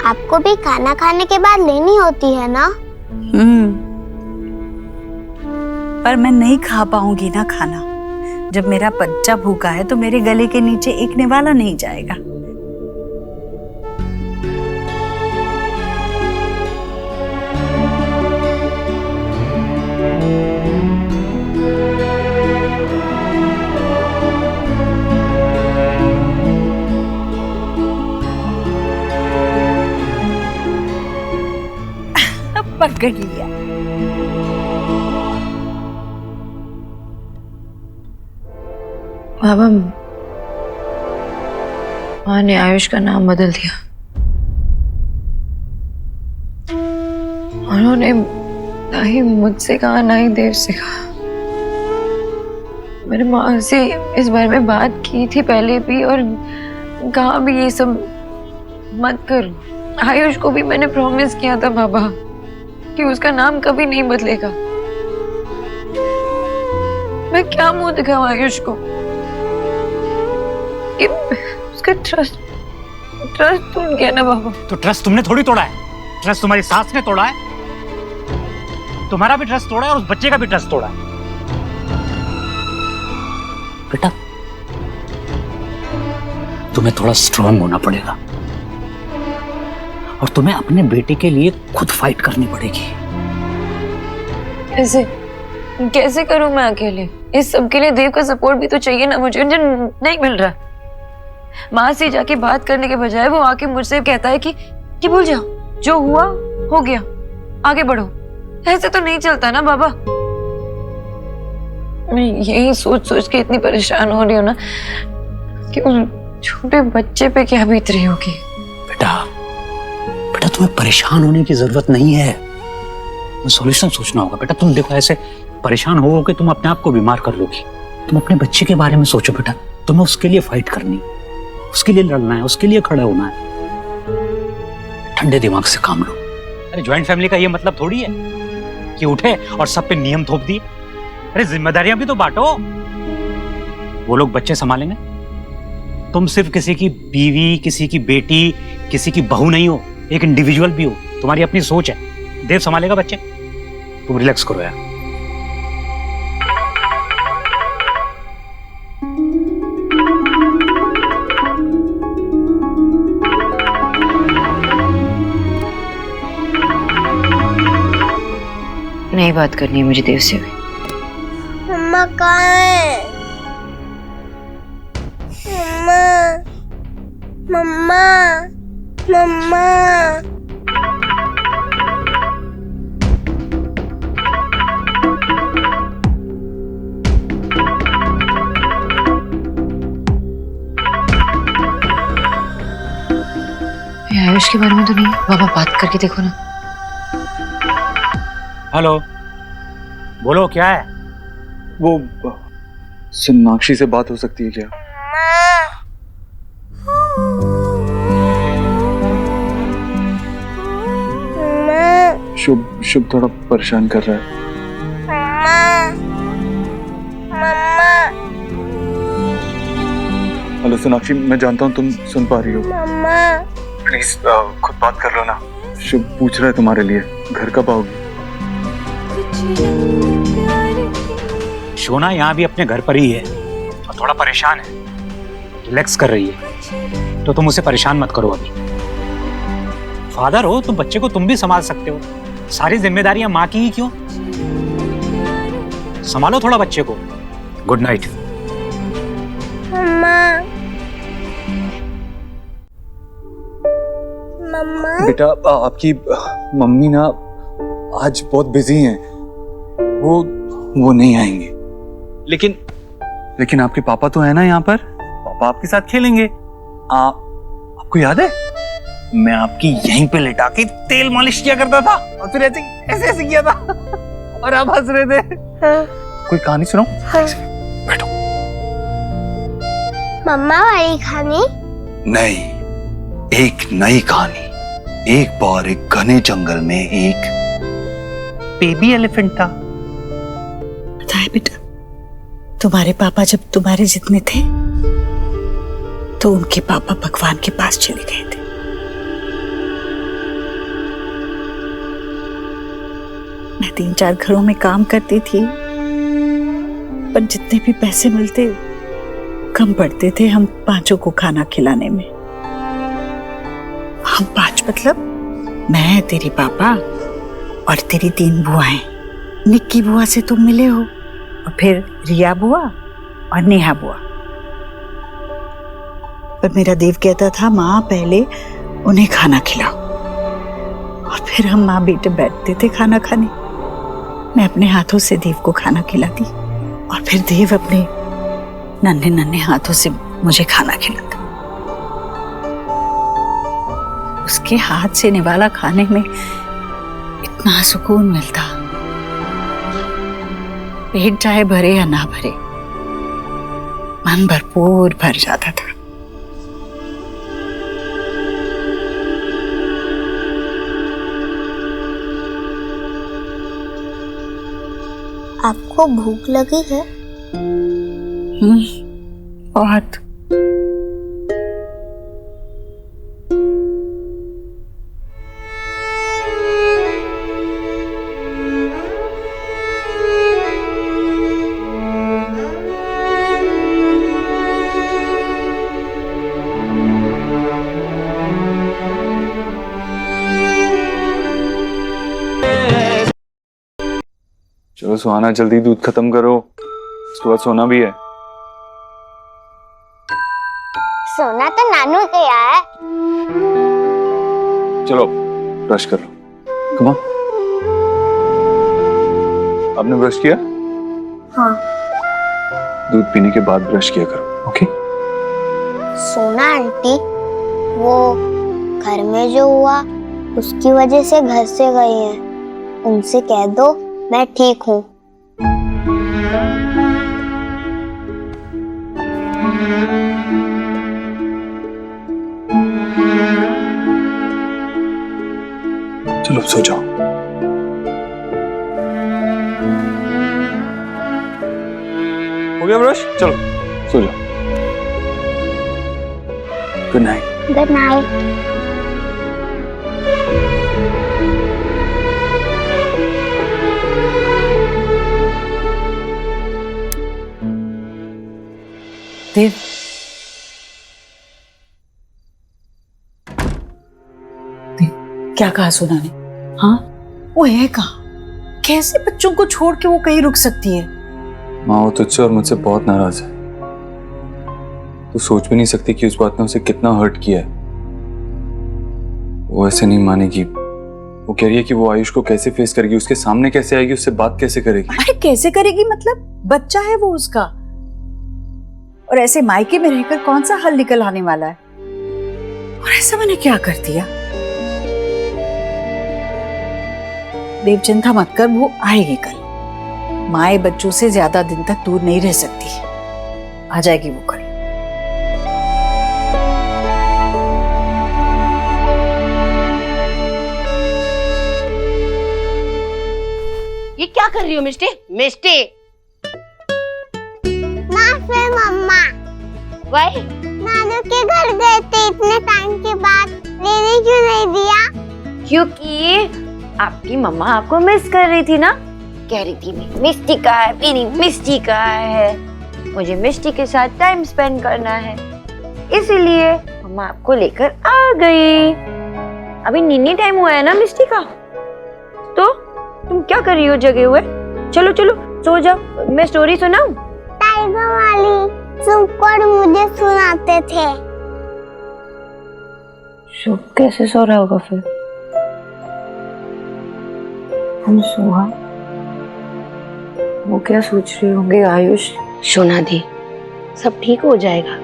आपको भी खाना खाने के बाद लेनी होती है ना? पर मैं नहीं खा पाऊंगी ना खाना। जब मेरा बच्चा भूखा है तो मेरे गले के नीचे एक निवाला नहीं जाएगा। पकड़ लिया। बाबा, माँ ने आयुष का नाम बदल दिया। उन्होंने ना ही मुझसे कहा ना ही देव से कहा। मेरी माँ से इस बारे में बात की थी पहले भी और कहा भी ये सब मत करो। आयुष को भी मैंने प्रॉमिस किया था बाबा कि उसका नाम कभी नहीं बदलेगा। मैं क्या मुंह दिखाऊं आयुष को कि उसका ट्रस्ट टूट गया ना बाबा। तो ट्रस्ट तुमने थोड़ी तोड़ा है, ट्रस्ट तुम्हारी सास ने तोड़ा है। तुम्हारा भी ट्रस्ट तोड़ा है और उस बच्चे का भी ट्रस्ट तोड़ा है। बेटा, तुम्हें थोड़ा स्ट्रांग होना पड़ेगा और तुम्हें अपने बेटे के लिए खुद फाइट करनी पड़ेगी। कैसे करूं मैं अकेले? इस सब के लिए देव का सपोर्ट भी तो चाहिए ना मुझे, जो नहीं मिल रहा। माँ से जाके बात करने के बजाय वो आके मुझसे कहता है कि भूल जाओ, जो हुआ हो गया, आगे बढ़ो। ऐसे तो नहीं चलता ना बाबा। मैं यही सोच सोच के इतनी परेशान हो रही हूँ ना कि उस छोटे बच्चे पे क्या बीत रही होगी। बेटा, तुम्हें परेशान होने की जरूरत नहीं है, सॉल्यूशन सोचना होगा। बेटा तुम देखो, ऐसे परेशान होगे तुम अपने आप को बीमार कर लोगी। तुम अपने बच्चे के बारे में सोचो बेटा। तुम्हें उसके लिए फाइट करनी, उसके लिए लड़ना है, उसके लिए खड़ा होना है। ठंडे दिमाग से काम लो। अरे ज्वाइंट फैमिली का ये मतलब थोड़ी है कि उठे और सब पे नियम थोप दिए। अरे जिम्मेदारियां भी तो बांटो। वो लोग बच्चे संभालेंगे, तुम सिर्फ किसी की बीवी, किसी की बेटी, किसी की बहू नहीं हो, एक इंडिविजुअल भी हो। तुम्हारी अपनी सोच है। देव संभालेगा बच्चे, तुम रिलैक्स करो यार। नहीं बात करनी है मुझे देव से भी। मम्मा कहाँ है? मम्मा, मम्मा, आयुष के बारे में तो नहीं? बाबा बात करके देखो ना। हेलो, बोलो क्या है? वो सोनाक्षी से बात हो सकती है क्या? शुभ थोड़ा परेशान कर रहा है। मम्मा, हेलो सोनाक्षी, मैं जानता हूँ तुम सुन पा रही हो। मम्मा, प्लीज खुद बात कर लो ना। शुभ पूछ रहा है तुम्हारे लिए, घर कब आओगी? शोना यहाँ भी अपने घर पर ही है और थोड़ा परेशान है, रिलैक्स कर रही है। तो तुम उसे परेशान मत करो। अभी फादर हो तुम, बच्चे को तुम भी संभाल सकते हो। सारी जिम्मेदारियां माँ की ही क्यों? संभालो थोड़ा बच्चे को। Good night. मम्मा, बेटा आपकी मम्मी ना आज बहुत बिजी हैं, वो नहीं आएंगे। लेकिन आपके पापा तो है ना यहाँ पर, पापा आपके साथ खेलेंगे। आपको याद है मैं आपकी यहीं पे लेटा के तेल मालिश किया करता था और फिर ऐसे किया था और आप हंस रहे थे। कोई कहानी सुनाऊं? बैठो। मम्मा वाली कहानी? नहीं, एक नई कहानी। एक बार एक घने जंगल में एक बेबी एलिफेंट था। पता है बेटा, तुम्हारे पापा जब तुम्हारे जितने थे तो उनके पापा भगवान के पास चले गए थे। मैं 3-4 घरों में काम करती थी, पर जितने भी पैसे मिलते कम पड़ते थे हम 5 को खाना खिलाने में। हम 5 मतलब मैं, तेरी पापा और तेरी 3 बुआएं। निक्की बुआ से तुम मिले हो, और फिर रिया बुआ और नेहा बुआ। पर मेरा देव कहता था माँ पहले उन्हें खाना खिलाओ, और फिर हम माँ बेटे बैठते थे खाना खाने। मैं अपने हाथों से देव को खाना खिलाती, और फिर देव अपने नन्हे नन्हे हाथों से मुझे खाना खिलाता। उसके हाथ से निवाला खाने में इतना सुकून मिलता, पेट चाहे भरे या ना भरे, मन भरपूर भर जाता था। आपको भूख लगी है? बहुत। चलो सुहाना, जल्दी दूध खत्म करो, उसके बाद सोना भी है। सोना तो नानू गया है। चलो ब्रश कर लो, कम ऑन। आपने ब्रश किया? हाँ। दूध पीने के बाद ब्रश किया करो, ओके? सोना आंटी, वो घर में जो हुआ उसकी वजह से घर से गई हैं। उनसे कह दो मैं ठीक हूँ। चलो सो जाओ। हो गया ब्रश? चलो सो जाओ। Good night. Good night. Dev, क्या कहा सोना ने? हाँ, वो है कहाँ? कैसे बच्चों को छोड़ के वो कहीं रुक सकती है? माँ वो तुझसे और मुझसे बहुत नाराज है। तू सोच भी नहीं सकती कि उस बात ने उसे कितना हर्ट किया है। वो ऐसे नहीं मानेगी। वो कह रही है कि वो आयुष को कैसे फेस करेगी, उसके सामने कैसे आएगी, उससे बात कैसे करेगी। अरे कैसे करेगी मतलब? बच्चा है वो उसका, और ऐसे मायके में रहकर कौन सा हल निकल आने वाला है? और ऐसा मैंने क्या कर दिया? देव चिंता मत कर, वो आएगी कल। माए बच्चों से ज्यादा दिन तक दूर नहीं रह सकती, आ जाएगी वो कल। ये क्या कर रही हो मिष्टी? मिष्टी फिर मम्मा वही नानू के घर गए थे इतने टाइम के बाद, लेने क्यों नहीं दिया? क्योंकि आपकी मम्मा आपको मिस कर रही थी ना। कह रही थी मिष्टी कहाँ है, मेरी मिष्टी कहाँ है, मुझे मिष्टी के साथ टाइम स्पेंड करना है, इसीलिए मम्मा आपको लेकर आ गई। अभी नीनी टाइम हुआ है ना मिष्टी का, तो तुम क्या कर रही हो जगे हुए? चलो चलो सो जाओ, मैं स्टोरी सुनाऊं? टाइगर वाली सुपर मुझे सुनाते थे। शुभ कैसे सो रहा होगा फिर? हम सोहा, वो क्या सोच रहे होंगे आयुष? सोना दी, सब ठीक हो जाएगा।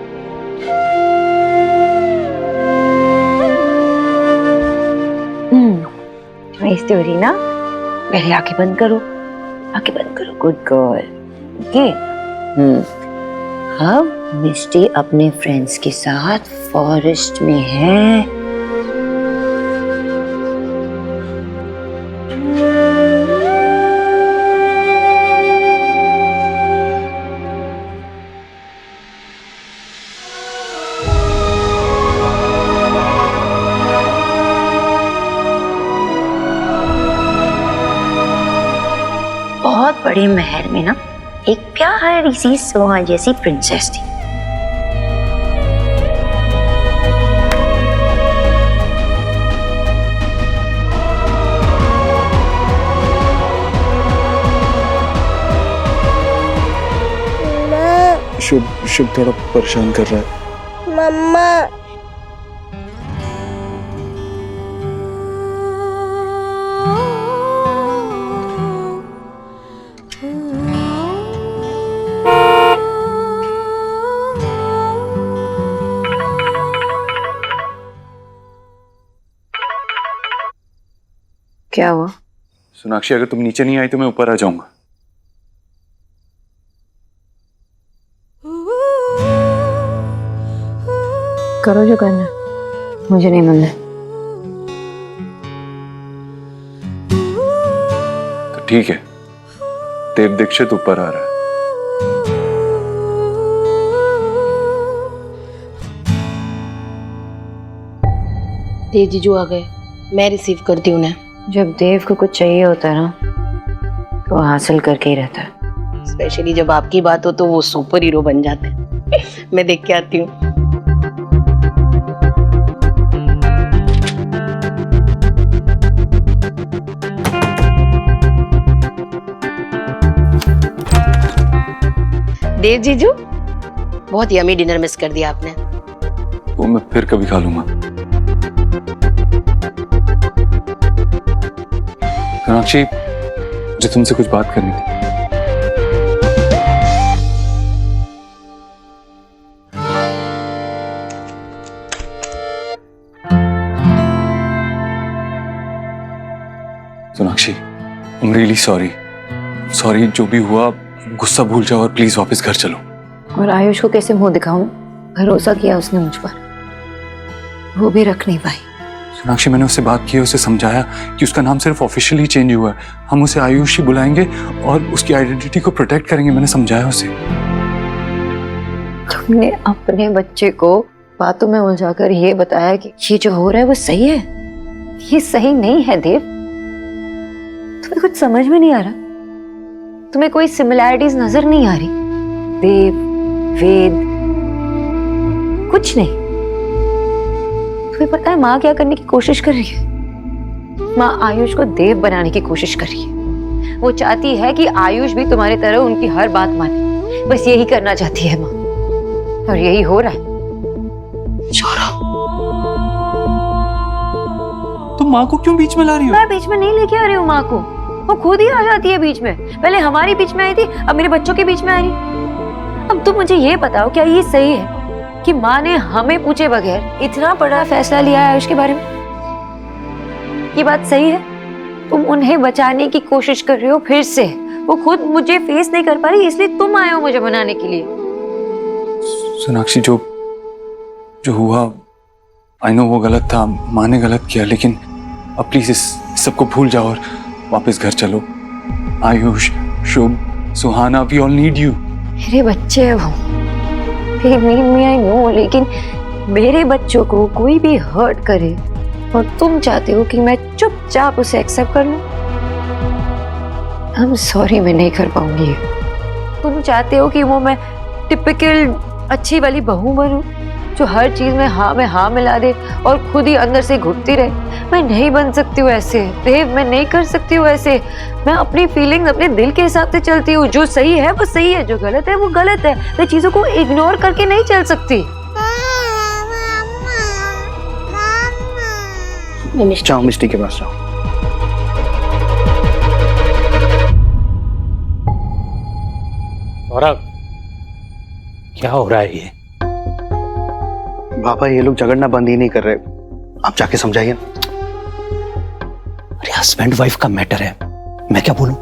तुम्हारी स्टोरी ना, पहले आंखें बंद करो, आंखें बंद करो, गुड गर्ल। ओके। अब मिष्टी अपने फ्रेंड्स के साथ फॉरेस्ट में है। बहुत बड़े महल में ना एक प्यारी सी सोहा जैसी प्रिंसेस थी। शुभ शुभ थोड़ा परेशान कर रहा है। मम्मा क्या हुआ? सोनाक्षी, अगर तुम नीचे नहीं आई तो मैं ऊपर आ जाऊंगा। करो जो करना, मुझे नहीं मन है। तो ठीक है, देव दीक्षित ऊपर आ रहा है। देव जीजू आ गए, मैं रिसीव करती हूँ उन्हें। जब देव को कुछ चाहिए होता है ना तो वो हासिल करके ही रहता है। स्पेशली जब आपकी बात हो तो वो सुपर हीरो बन जाते हैं। मैं देख के आती हूँ। देव जीजू, बहुत यमी डिनर मिस कर दिया आपने। वो मैं फिर कभी खा लूंगा। सोनाक्षी, मुझे तुमसे कुछ बात करनी थी। Sonakshi, I am really sorry. Sorry, जो भी हुआ गुस्सा भूल जाओ और प्लीज वापस घर चलो। और आयुष को कैसे मुंह दिखाऊं? भरोसा किया उसने मुझ पर, वो भी रख नहीं पाई। सोनाक्षी, मैंने उससे बात की, उसे समझाया कि उसका नाम सिर्फ ऑफिशियली चेंज हुआ है, हम उसे आयुष ही बुलाएंगे और उसकी आइडेंटिटी को प्रोटेक्ट करेंगे। मैंने समझाया उसे। तुमने अपने बच्चे को बातों में उलझाकर ये बताया कि ये जो हो रहा है वो सही है। ये सही नहीं है देव। तुम्हें कुछ समझ में नहीं आ रहा? तुम्हें कोई सिमिलैरिटीज नजर नहीं आ रही? देव, वेद, कुछ नहीं। तुम्हें पता है माँ क्या करने की कोशिश कर रही है? माँ आयुष को देव बनाने की कोशिश कर रही है। वो चाहती है कि आयुष भी तुम्हारी तरह उनकी हर बात माने। बस यही करना चाहती है माँ, और यही हो रहा है। तुम माँ को क्यों बीच में ला रही हो? मैं बीच में नहीं लेके आ रही हूँ माँ को, वो खुद ही आ जाती है बीच में। पहले हमारी बीच में आई थी, अब मेरे बच्चों के बीच में आ रही। अब तुम मुझे ये बताओ, क्या ये सही है कि माँ ने हमें पूछे बगैर इतना बड़ा फैसला लिया है आयुष के बारे में? ये बात सही है? तुम उन्हें बचाने की कोशिश कर रहे हो फिर से। वो खुद मुझे फेस नहीं कर पा रही, इसलिए तुम आए हो मुझे बनाने के लिए। सोनाक्षी, जो हुआ आई नो वो गलत था, माँ ने गलत किया, लेकिन अब प्लीज इस सबको भूल जाओ और वापस घर चलो। आयुष, शुभ, सुहाना, वी ऑल नीड यू। मेरे बच्चे हैं वो, they need me, I know, लेकिन मेरे बच्चों को कोई भी हर्ट करे और तुम चाहते हो कि मैं चुपचाप उसे एक्सेप्ट कर लूं? I'm sorry, मैं नहीं कर पाऊंगी। तुम चाहते हो कि वो मैं टिपिकल अच्छी वाली बहू बनूं जो हर चीज में हाँ मिला दे और खुद ही अंदर से घुटती रहे? मैं नहीं बन सकती हूँ ऐसे देव, मैं नहीं कर सकती हूँ ऐसे। मैं अपनी फीलिंग्स अपने दिल के हिसाब से चलती हूँ। जो सही है वो सही है, जो गलत है वो गलत है। मैं चीजों को इग्नोर करके नहीं चल सकती। जाओ मिस्टी के पास जाओ। सौरभ, क्या हो रहा है ये? पापा, ये लोग झगड़ना बंद ही नहीं कर रहे, आप जाके समझाइए। अरे हस्बैंड वाइफ का मैटर है, मैं क्या बोलूं?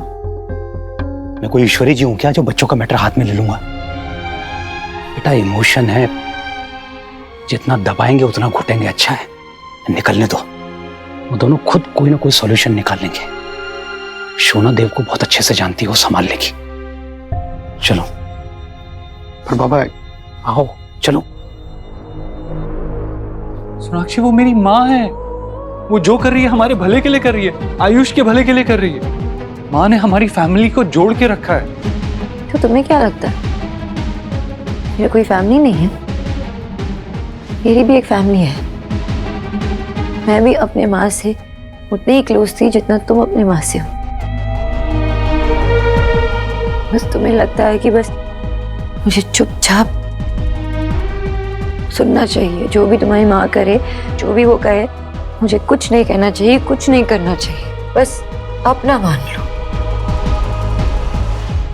मैं कोई ईश्वरी जी हूं क्या जो बच्चों का मैटर हाथ में ले लूंगा? बेटा, इमोशन है, जितना दबाएंगे उतना घुटेंगे। अच्छा है, निकलने दो, वो दोनों खुद कोई ना कोई सॉल्यूशन निकाल लेंगे। शोना देव को बहुत अच्छे से जानती है, वो संभाल लेगी। चलो। पर बाबा, आओ चलो। सोनाक्षी, वो मेरी माँ है, वो जो कर रही है हमारे भले के लिए कर रही है, आयुष के भले के लिए कर रही है। माँ ने हमारी फैमिली को जोड़ के रखा है। तो तुम्हें क्या लगता है मेरा कोई फैमिली नहीं है? मेरी भी एक फैमिली है। मैं भी अपने माँ से उतनी ही क्लोज थी जितना तुम अपने माँ से हो। बस तुम्हें लगता है कि बस मुझे चुपचाप सुनना चाहिए, जो भी तुम्हारी माँ करे, जो भी वो कहे, मुझे कुछ नहीं कहना चाहिए, कुछ नहीं करना चाहिए, बस अपना मान लो।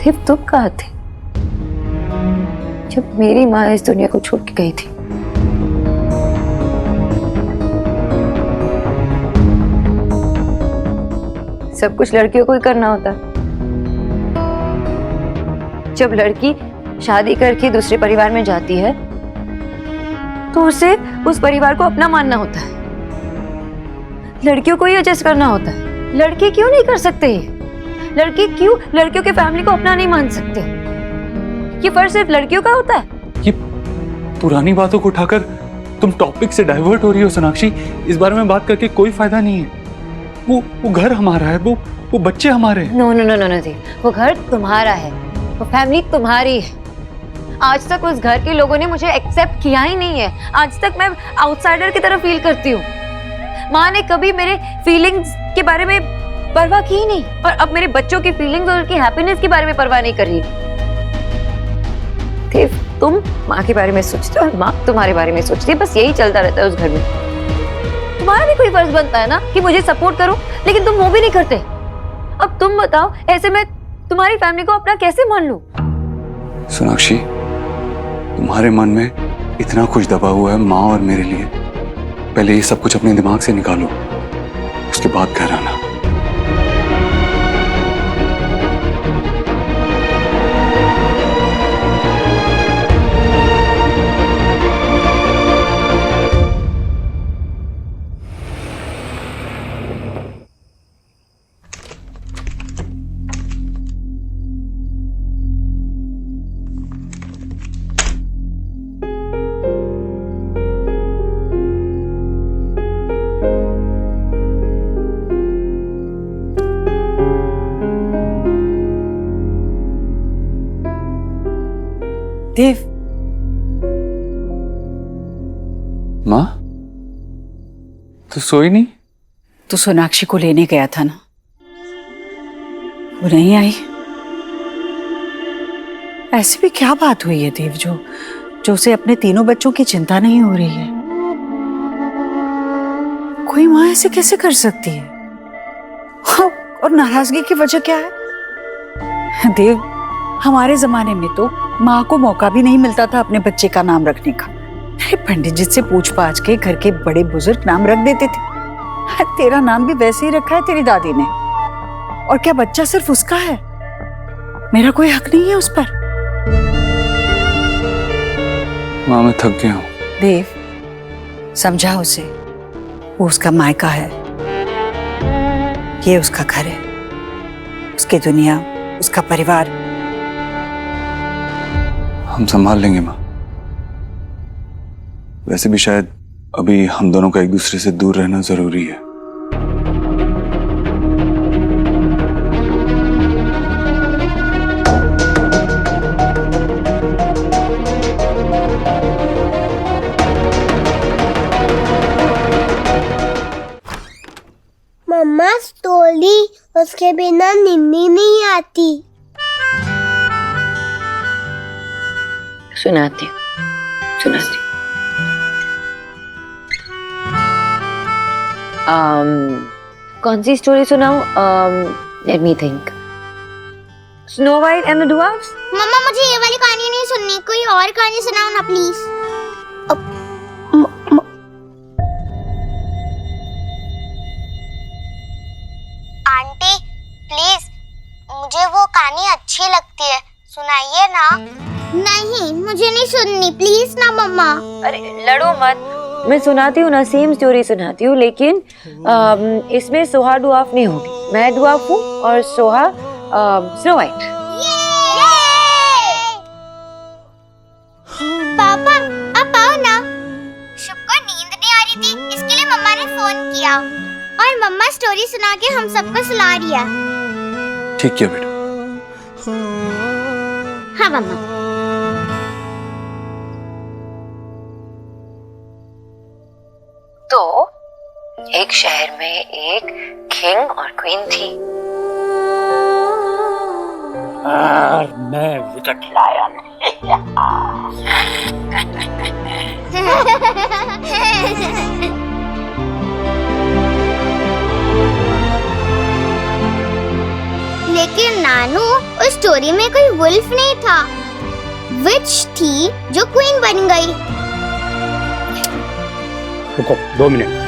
सिर्फ तुम कहाँ थे जब मेरी माँ इस दुनिया को छोड़ के गई थी? सब कुछ लड़कियों को ही करना होता है। जब लड़की शादी करके दूसरे परिवार में जाती है तो उसे उस परिवार को अपना मानना होता है। लड़कियों को ही एडजस्ट करना होता है। लड़के क्यों नहीं कर सकते? लड़के क्यों लड़कियों के फैमिली को अपना नहीं मान सकते? ये फर्ज सिर्फ लड़कियों का होता है? ये पुरानी बातों को उठाकर तुम टॉपिक से डाइवर्ट हो रही हो सोनाक्षी। इस बारे में बात करके कोई फायदा नहीं है। वो घर हमारा है, वो बच्चे हमारे हैं। No no no no no, वो घर तुम्हारा है, वो फैमिली तुम्हारी है। आज तक उस घर के लोगों ने मुझे एक्सेप्ट किया ही नहीं है। आज तक मैं आउटसाइडर की तरह फील करती हूँ। माँ ने कभी मेरे फीलिंग्स के बारे में परवाह की ही नहीं, और अब मेरे बच्चों की फीलिंग्स और उनकी हैप्पीनेस के बारे में परवाह नहीं कर रही। तुम माँ के बारे में सोचते हो और माँ तुम्हारे बारे में सोचती है। बस यही चलता रहता है उस घर में। तुम्हारा भी कोई फर्ज बनता है ना कि मुझे सपोर्ट करो, लेकिन तुम वो भी नहीं करते। अब तुम बताओ, ऐसे में तुम्हारी फैमिली को अपना कैसे मान लूं? सोनाक्षी, तुम्हारे मन में इतना कुछ दबा हुआ है माँ और मेरे लिए। पहले ये सब कुछ अपने दिमाग से निकालो, उसके बाद घर आना। देव, माँ तो सोई नहीं? तो सोनाक्षी को लेने गया था ना, वो नहीं आई। ऐसी भी क्या बात हुई है देव जो उसे अपने तीनों बच्चों की चिंता नहीं हो रही है? कोई माँ ऐसे कैसे कर सकती है? हाँ, और नाराजगी की वजह क्या है? देव, हमारे जमाने में तो माँ को मौका भी नहीं मिलता था अपने बच्चे का नाम रखने का। अरे पंडित जी से पूछ पाछ के घर के बड़े बुजुर्ग नाम रख देते थे। तेरा नाम भी वैसे ही रखा है तेरी दादी ने। और क्या बच्चा सिर्फ उसका है? मेरा कोई हक नहीं है उस पर? माँ मैं थक गया हूँ। देव, समझा उसे, वो उसका मायका है, ये उसका घर है, उसकी दुनिया, उसका परिवार। हम संभाल लेंगे माँ। वैसे भी शायद अभी हम दोनों का एक दूसरे से दूर रहना जरूरी है। मम्मा स्टोरी, उसके बिना नींद नहीं आती। सुनाती हूँ। कौन सी स्टोरी सुनाऊं? Let me think. Snow white and the dwarfs. मम्मा मुझे ये वाली कहानी नहीं सुननी, कोई और कहानी सुनाओ ना प्लीज। आंटी प्लीज, मुझे वो कहानी अच्छी लगती है, सुनाइए ना। नहीं, मुझे नहीं सुननी, प्लीज ना मम्मा। अरे लड़ो मत, मैं सुनाती हूँ ना, सेम स्टोरी सुनाती हूँ, लेकिन इसमें सोहा ड्वार्फ नहीं होगी। मैं ड्वार्फ हूँ और सोहा स्नो वाइट। पापा आप आओ ना। शुभ को नींद नहीं आ रही थी, इसके लिए मम्मा ने फोन किया और मम्मा स्टोरी सुना के हम सबको सुला रही है। ठीक किया बेटा। हाँ मम्मा। तो एक शहर में एक किंग और क्वीन थी और मैं विकेट लाया लेकिन नानू, उस स्टोरी में कोई वुल्फ नहीं था, विच थी जो क्वीन बन गई। रुको 2 मिनट।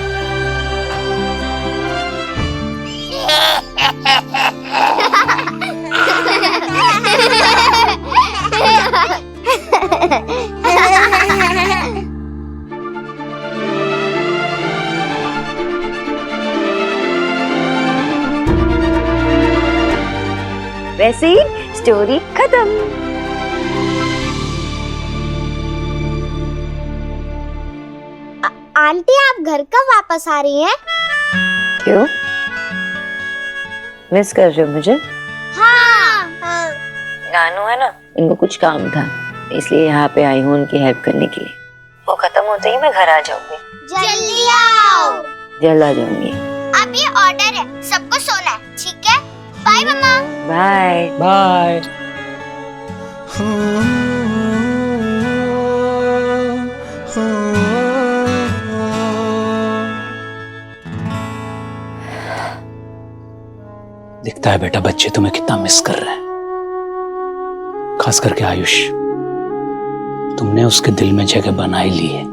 वैसे ही स्टोरी खत्म। आंटी, आप घर कब वापस आ रही हैं? क्यों, मिस कर रहे हो मुझे? हाँ। नानू है ना, इनको कुछ काम था इसलिए यहाँ पे आई हूँ उनकी हेल्प करने के लिए। वो खत्म होते ही मैं घर आ जाऊंगी। जल्दी आओ। जल्द आ जाऊंगी। अब ये ऑर्डर है, सबको सोना है, ठीक है? बाय मम्मा। Bye bye. दिखता है बेटा बच्चे तुम्हें कितना मिस कर रहे हैं, खास करके आयुष। तुमने उसके दिल में जगह बना ही ली है।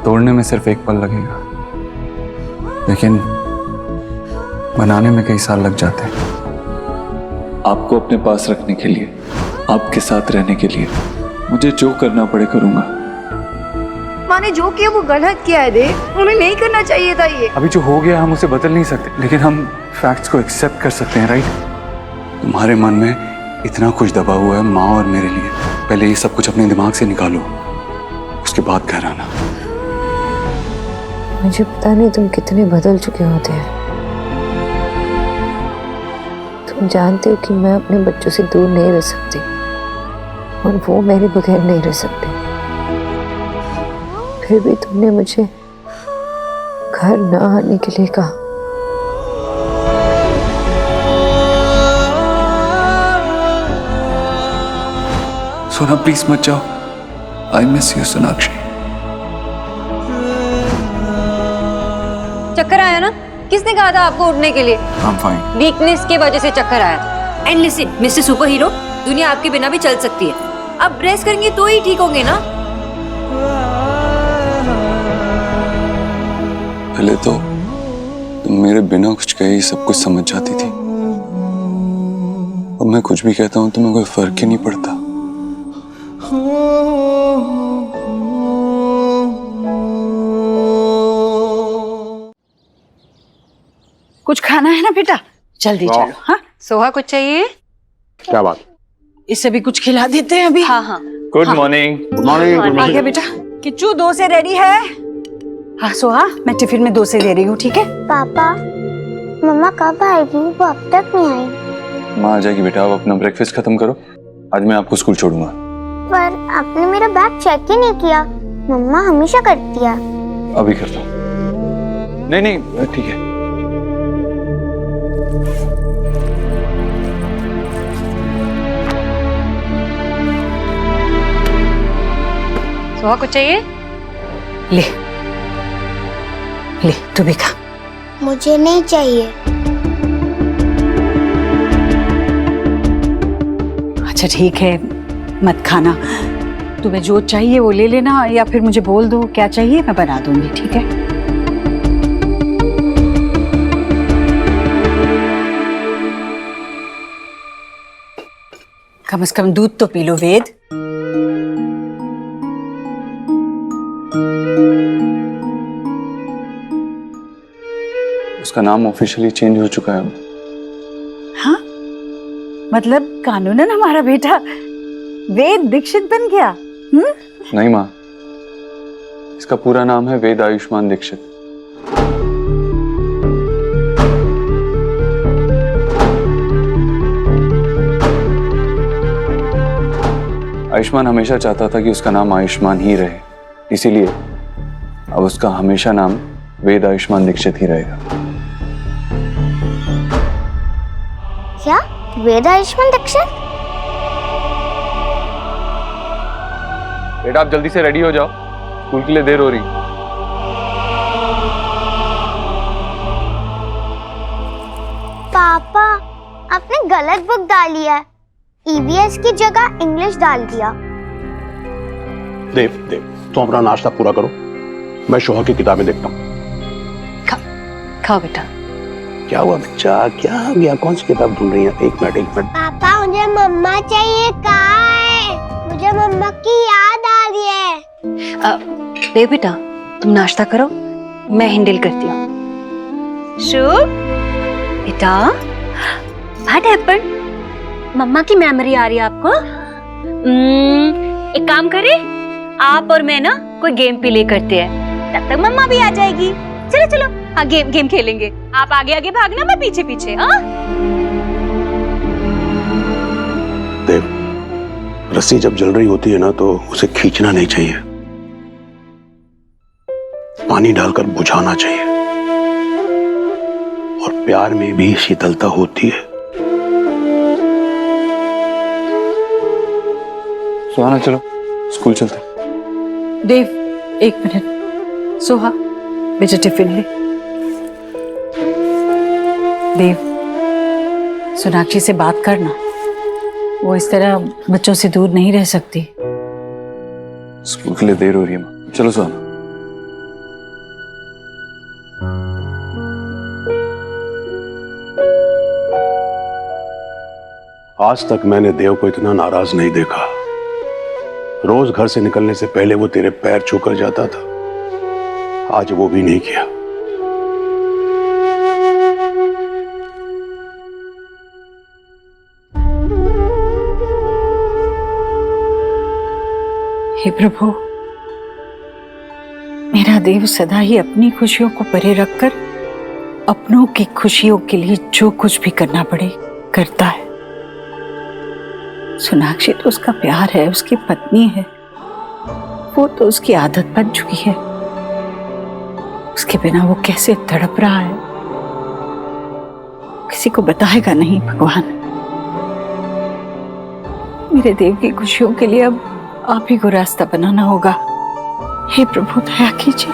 तोड़ने में सिर्फ एक पल लगेगा, लेकिन बनाने में कई साल लग जाते हैं। आपको अपने पास रखने के लिए, आपके साथ रहने के लिए मुझे जो करना पड़े करूंगा। माँ ने जो किया वो गलत किया है, देख, उन्हें नहीं करना चाहिए था ये। अभी जो हो गया हम उसे बदल नहीं सकते, लेकिन हम फैक्ट्स को एक्सेप्ट कर सकते हैं, राइट? तुम्हारे मन में इतना कुछ दबा हुआ है माँ और मेरे लिए। पहले ये सब कुछ अपने दिमाग से निकालो, उसके बाद घर आना। मुझे पता नहीं तुम कितने बदल चुके होते हैं। तुम जानते हो कि मैं अपने बच्चों से दूर नहीं रह सकती और वो मेरे बगैर नहीं रह सकते। फिर भी तुमने मुझे घर न आने के लिए कहा। सोना प्लीज मत जाओ, आई मिस यू सोनाक्षी। चक्कर आया ना? किसने कहा था आपको उठने के लिए? I'm fine. वीकनेस की वजह से चक्कर आया था। And listen mister super hero, दुनिया आपके बिना भी चल सकती है। अब रेस्ट करेंगे तो ही ठीक होंगे ना। पहले तो तुम मेरे बिना कुछ कहे ही सब कुछ समझ जाती थी, अब मैं कुछ भी कहता हूँ तुम्हें कोई फर्क ही नहीं पड़ता। कुछ खाना है ना बेटा? जल्दी चलो। हाँ, सोहा कुछ चाहिए? क्या बात? इससे भी कुछ खिला देते हैं अभी। हाँ हाँ। Good morning. Good morning. आ गया बेटा। किच्चू 2 से रेडी है? हाँ सोहा, मैं टिफिन में 2 से दे रही हूँ, ठीक है? पापा, मम्मा कब आएगी? वो अब तक नहीं आई। माँ आ जाएगी बेटा, आप अपना ब्रेकफास्ट खत्म करो, आज मैं आपको स्कूल छोड़ूंगा। पर आपने मेरा बैग चेक ही नहीं किया, मम्मा हमेशा करती है। अभी करता हूँ। नहीं ठीक है। सोहा कुछ चाहिए? ले ले, तू भी खा। मुझे नहीं चाहिए। अच्छा ठीक है, मत खाना। तुम्हें जो चाहिए वो ले लेना, या फिर मुझे बोल दो क्या चाहिए, मैं बना दूंगी, ठीक है? कम से कम दूध तो पी लो वेद। उसका नाम ऑफिशियली चेंज हो चुका है। हाँ, मतलब कानूनन हमारा बेटा वेद दीक्षित बन गया। नहीं माँ, इसका पूरा नाम है वेद आयुष्मान दीक्षित। आयुष्मान हमेशा चाहता था कि उसका नाम आयुष्मान ही रहे, इसीलिए अब उसका हमेशा नाम वेद आयुष्मान दीक्षित ही रहेगा। क्या वेद आयुष्मान दीक्षित? बेटा आप जल्दी से रेडी हो जाओ, स्कूल के लिए देर हो रही। पापा, आपने गलत बुक डाली है। ईवीएस की जगह इंग्लिश डाल दिया। देव तुम अपना नाश्ता पूरा करो, मैं शोहा की किताबें देखता हूँ। खाओ बेटा। क्या हुआ बच्चा, क्या हो गया? कौन सी किताब ढूंढ रही है? एक मिनट। पापा मुझे मम्मा चाहिए। कहाँ है? मुझे मम्मा की याद आ रही है। देव बेटा तुम नाश्ता करो, मैं हैंडल करती हूँ। शुभ बेटा, व्हाट हैपेंड? मम्मा की मेमोरी आ रही है आपको? एक काम करें, आप और मैं ना कोई गेम प्ले करते हैं, तब तक मम्मा भी आ जाएगी। चलो चलो, हाँ गेम खेलेंगे। आप आगे आगे भागना, मैं पीछे पीछे। हाँ देव, रस्सी जब जल रही होती है ना तो उसे खींचना नहीं चाहिए, पानी डालकर बुझाना चाहिए। और प्यार में भी शीतलता होती है। सुहाना चलो स्कूल चलते। देव एक मिनट। सोहा बेटा टिफिन ले। देव, सोनाक्षी से बात करना, वो इस तरह बच्चों से दूर नहीं रह सकती। स्कूल के लिए देर हो रही है माँ, चलो सुहाना। आज तक मैंने देव को इतना नाराज नहीं देखा। रोज घर से निकलने से पहले वो तेरे पैर छूकर जाता था, आज वो भी नहीं किया। हे प्रभु, मेरा देव सदा ही अपनी खुशियों को परे रखकर अपनों की खुशियों के लिए जो कुछ भी करना पड़े करता है। सोनाक्षी तो उसका प्यार है, उसकी पत्नी है, वो तो उसकी आदत बन चुकी है। उसके बिना वो कैसे तड़प रहा है, किसी को बताएगा नहीं। भगवान, मेरे देव की खुशियों के लिए अब आप ही को रास्ता बनाना होगा। हे प्रभु दया कीजिए।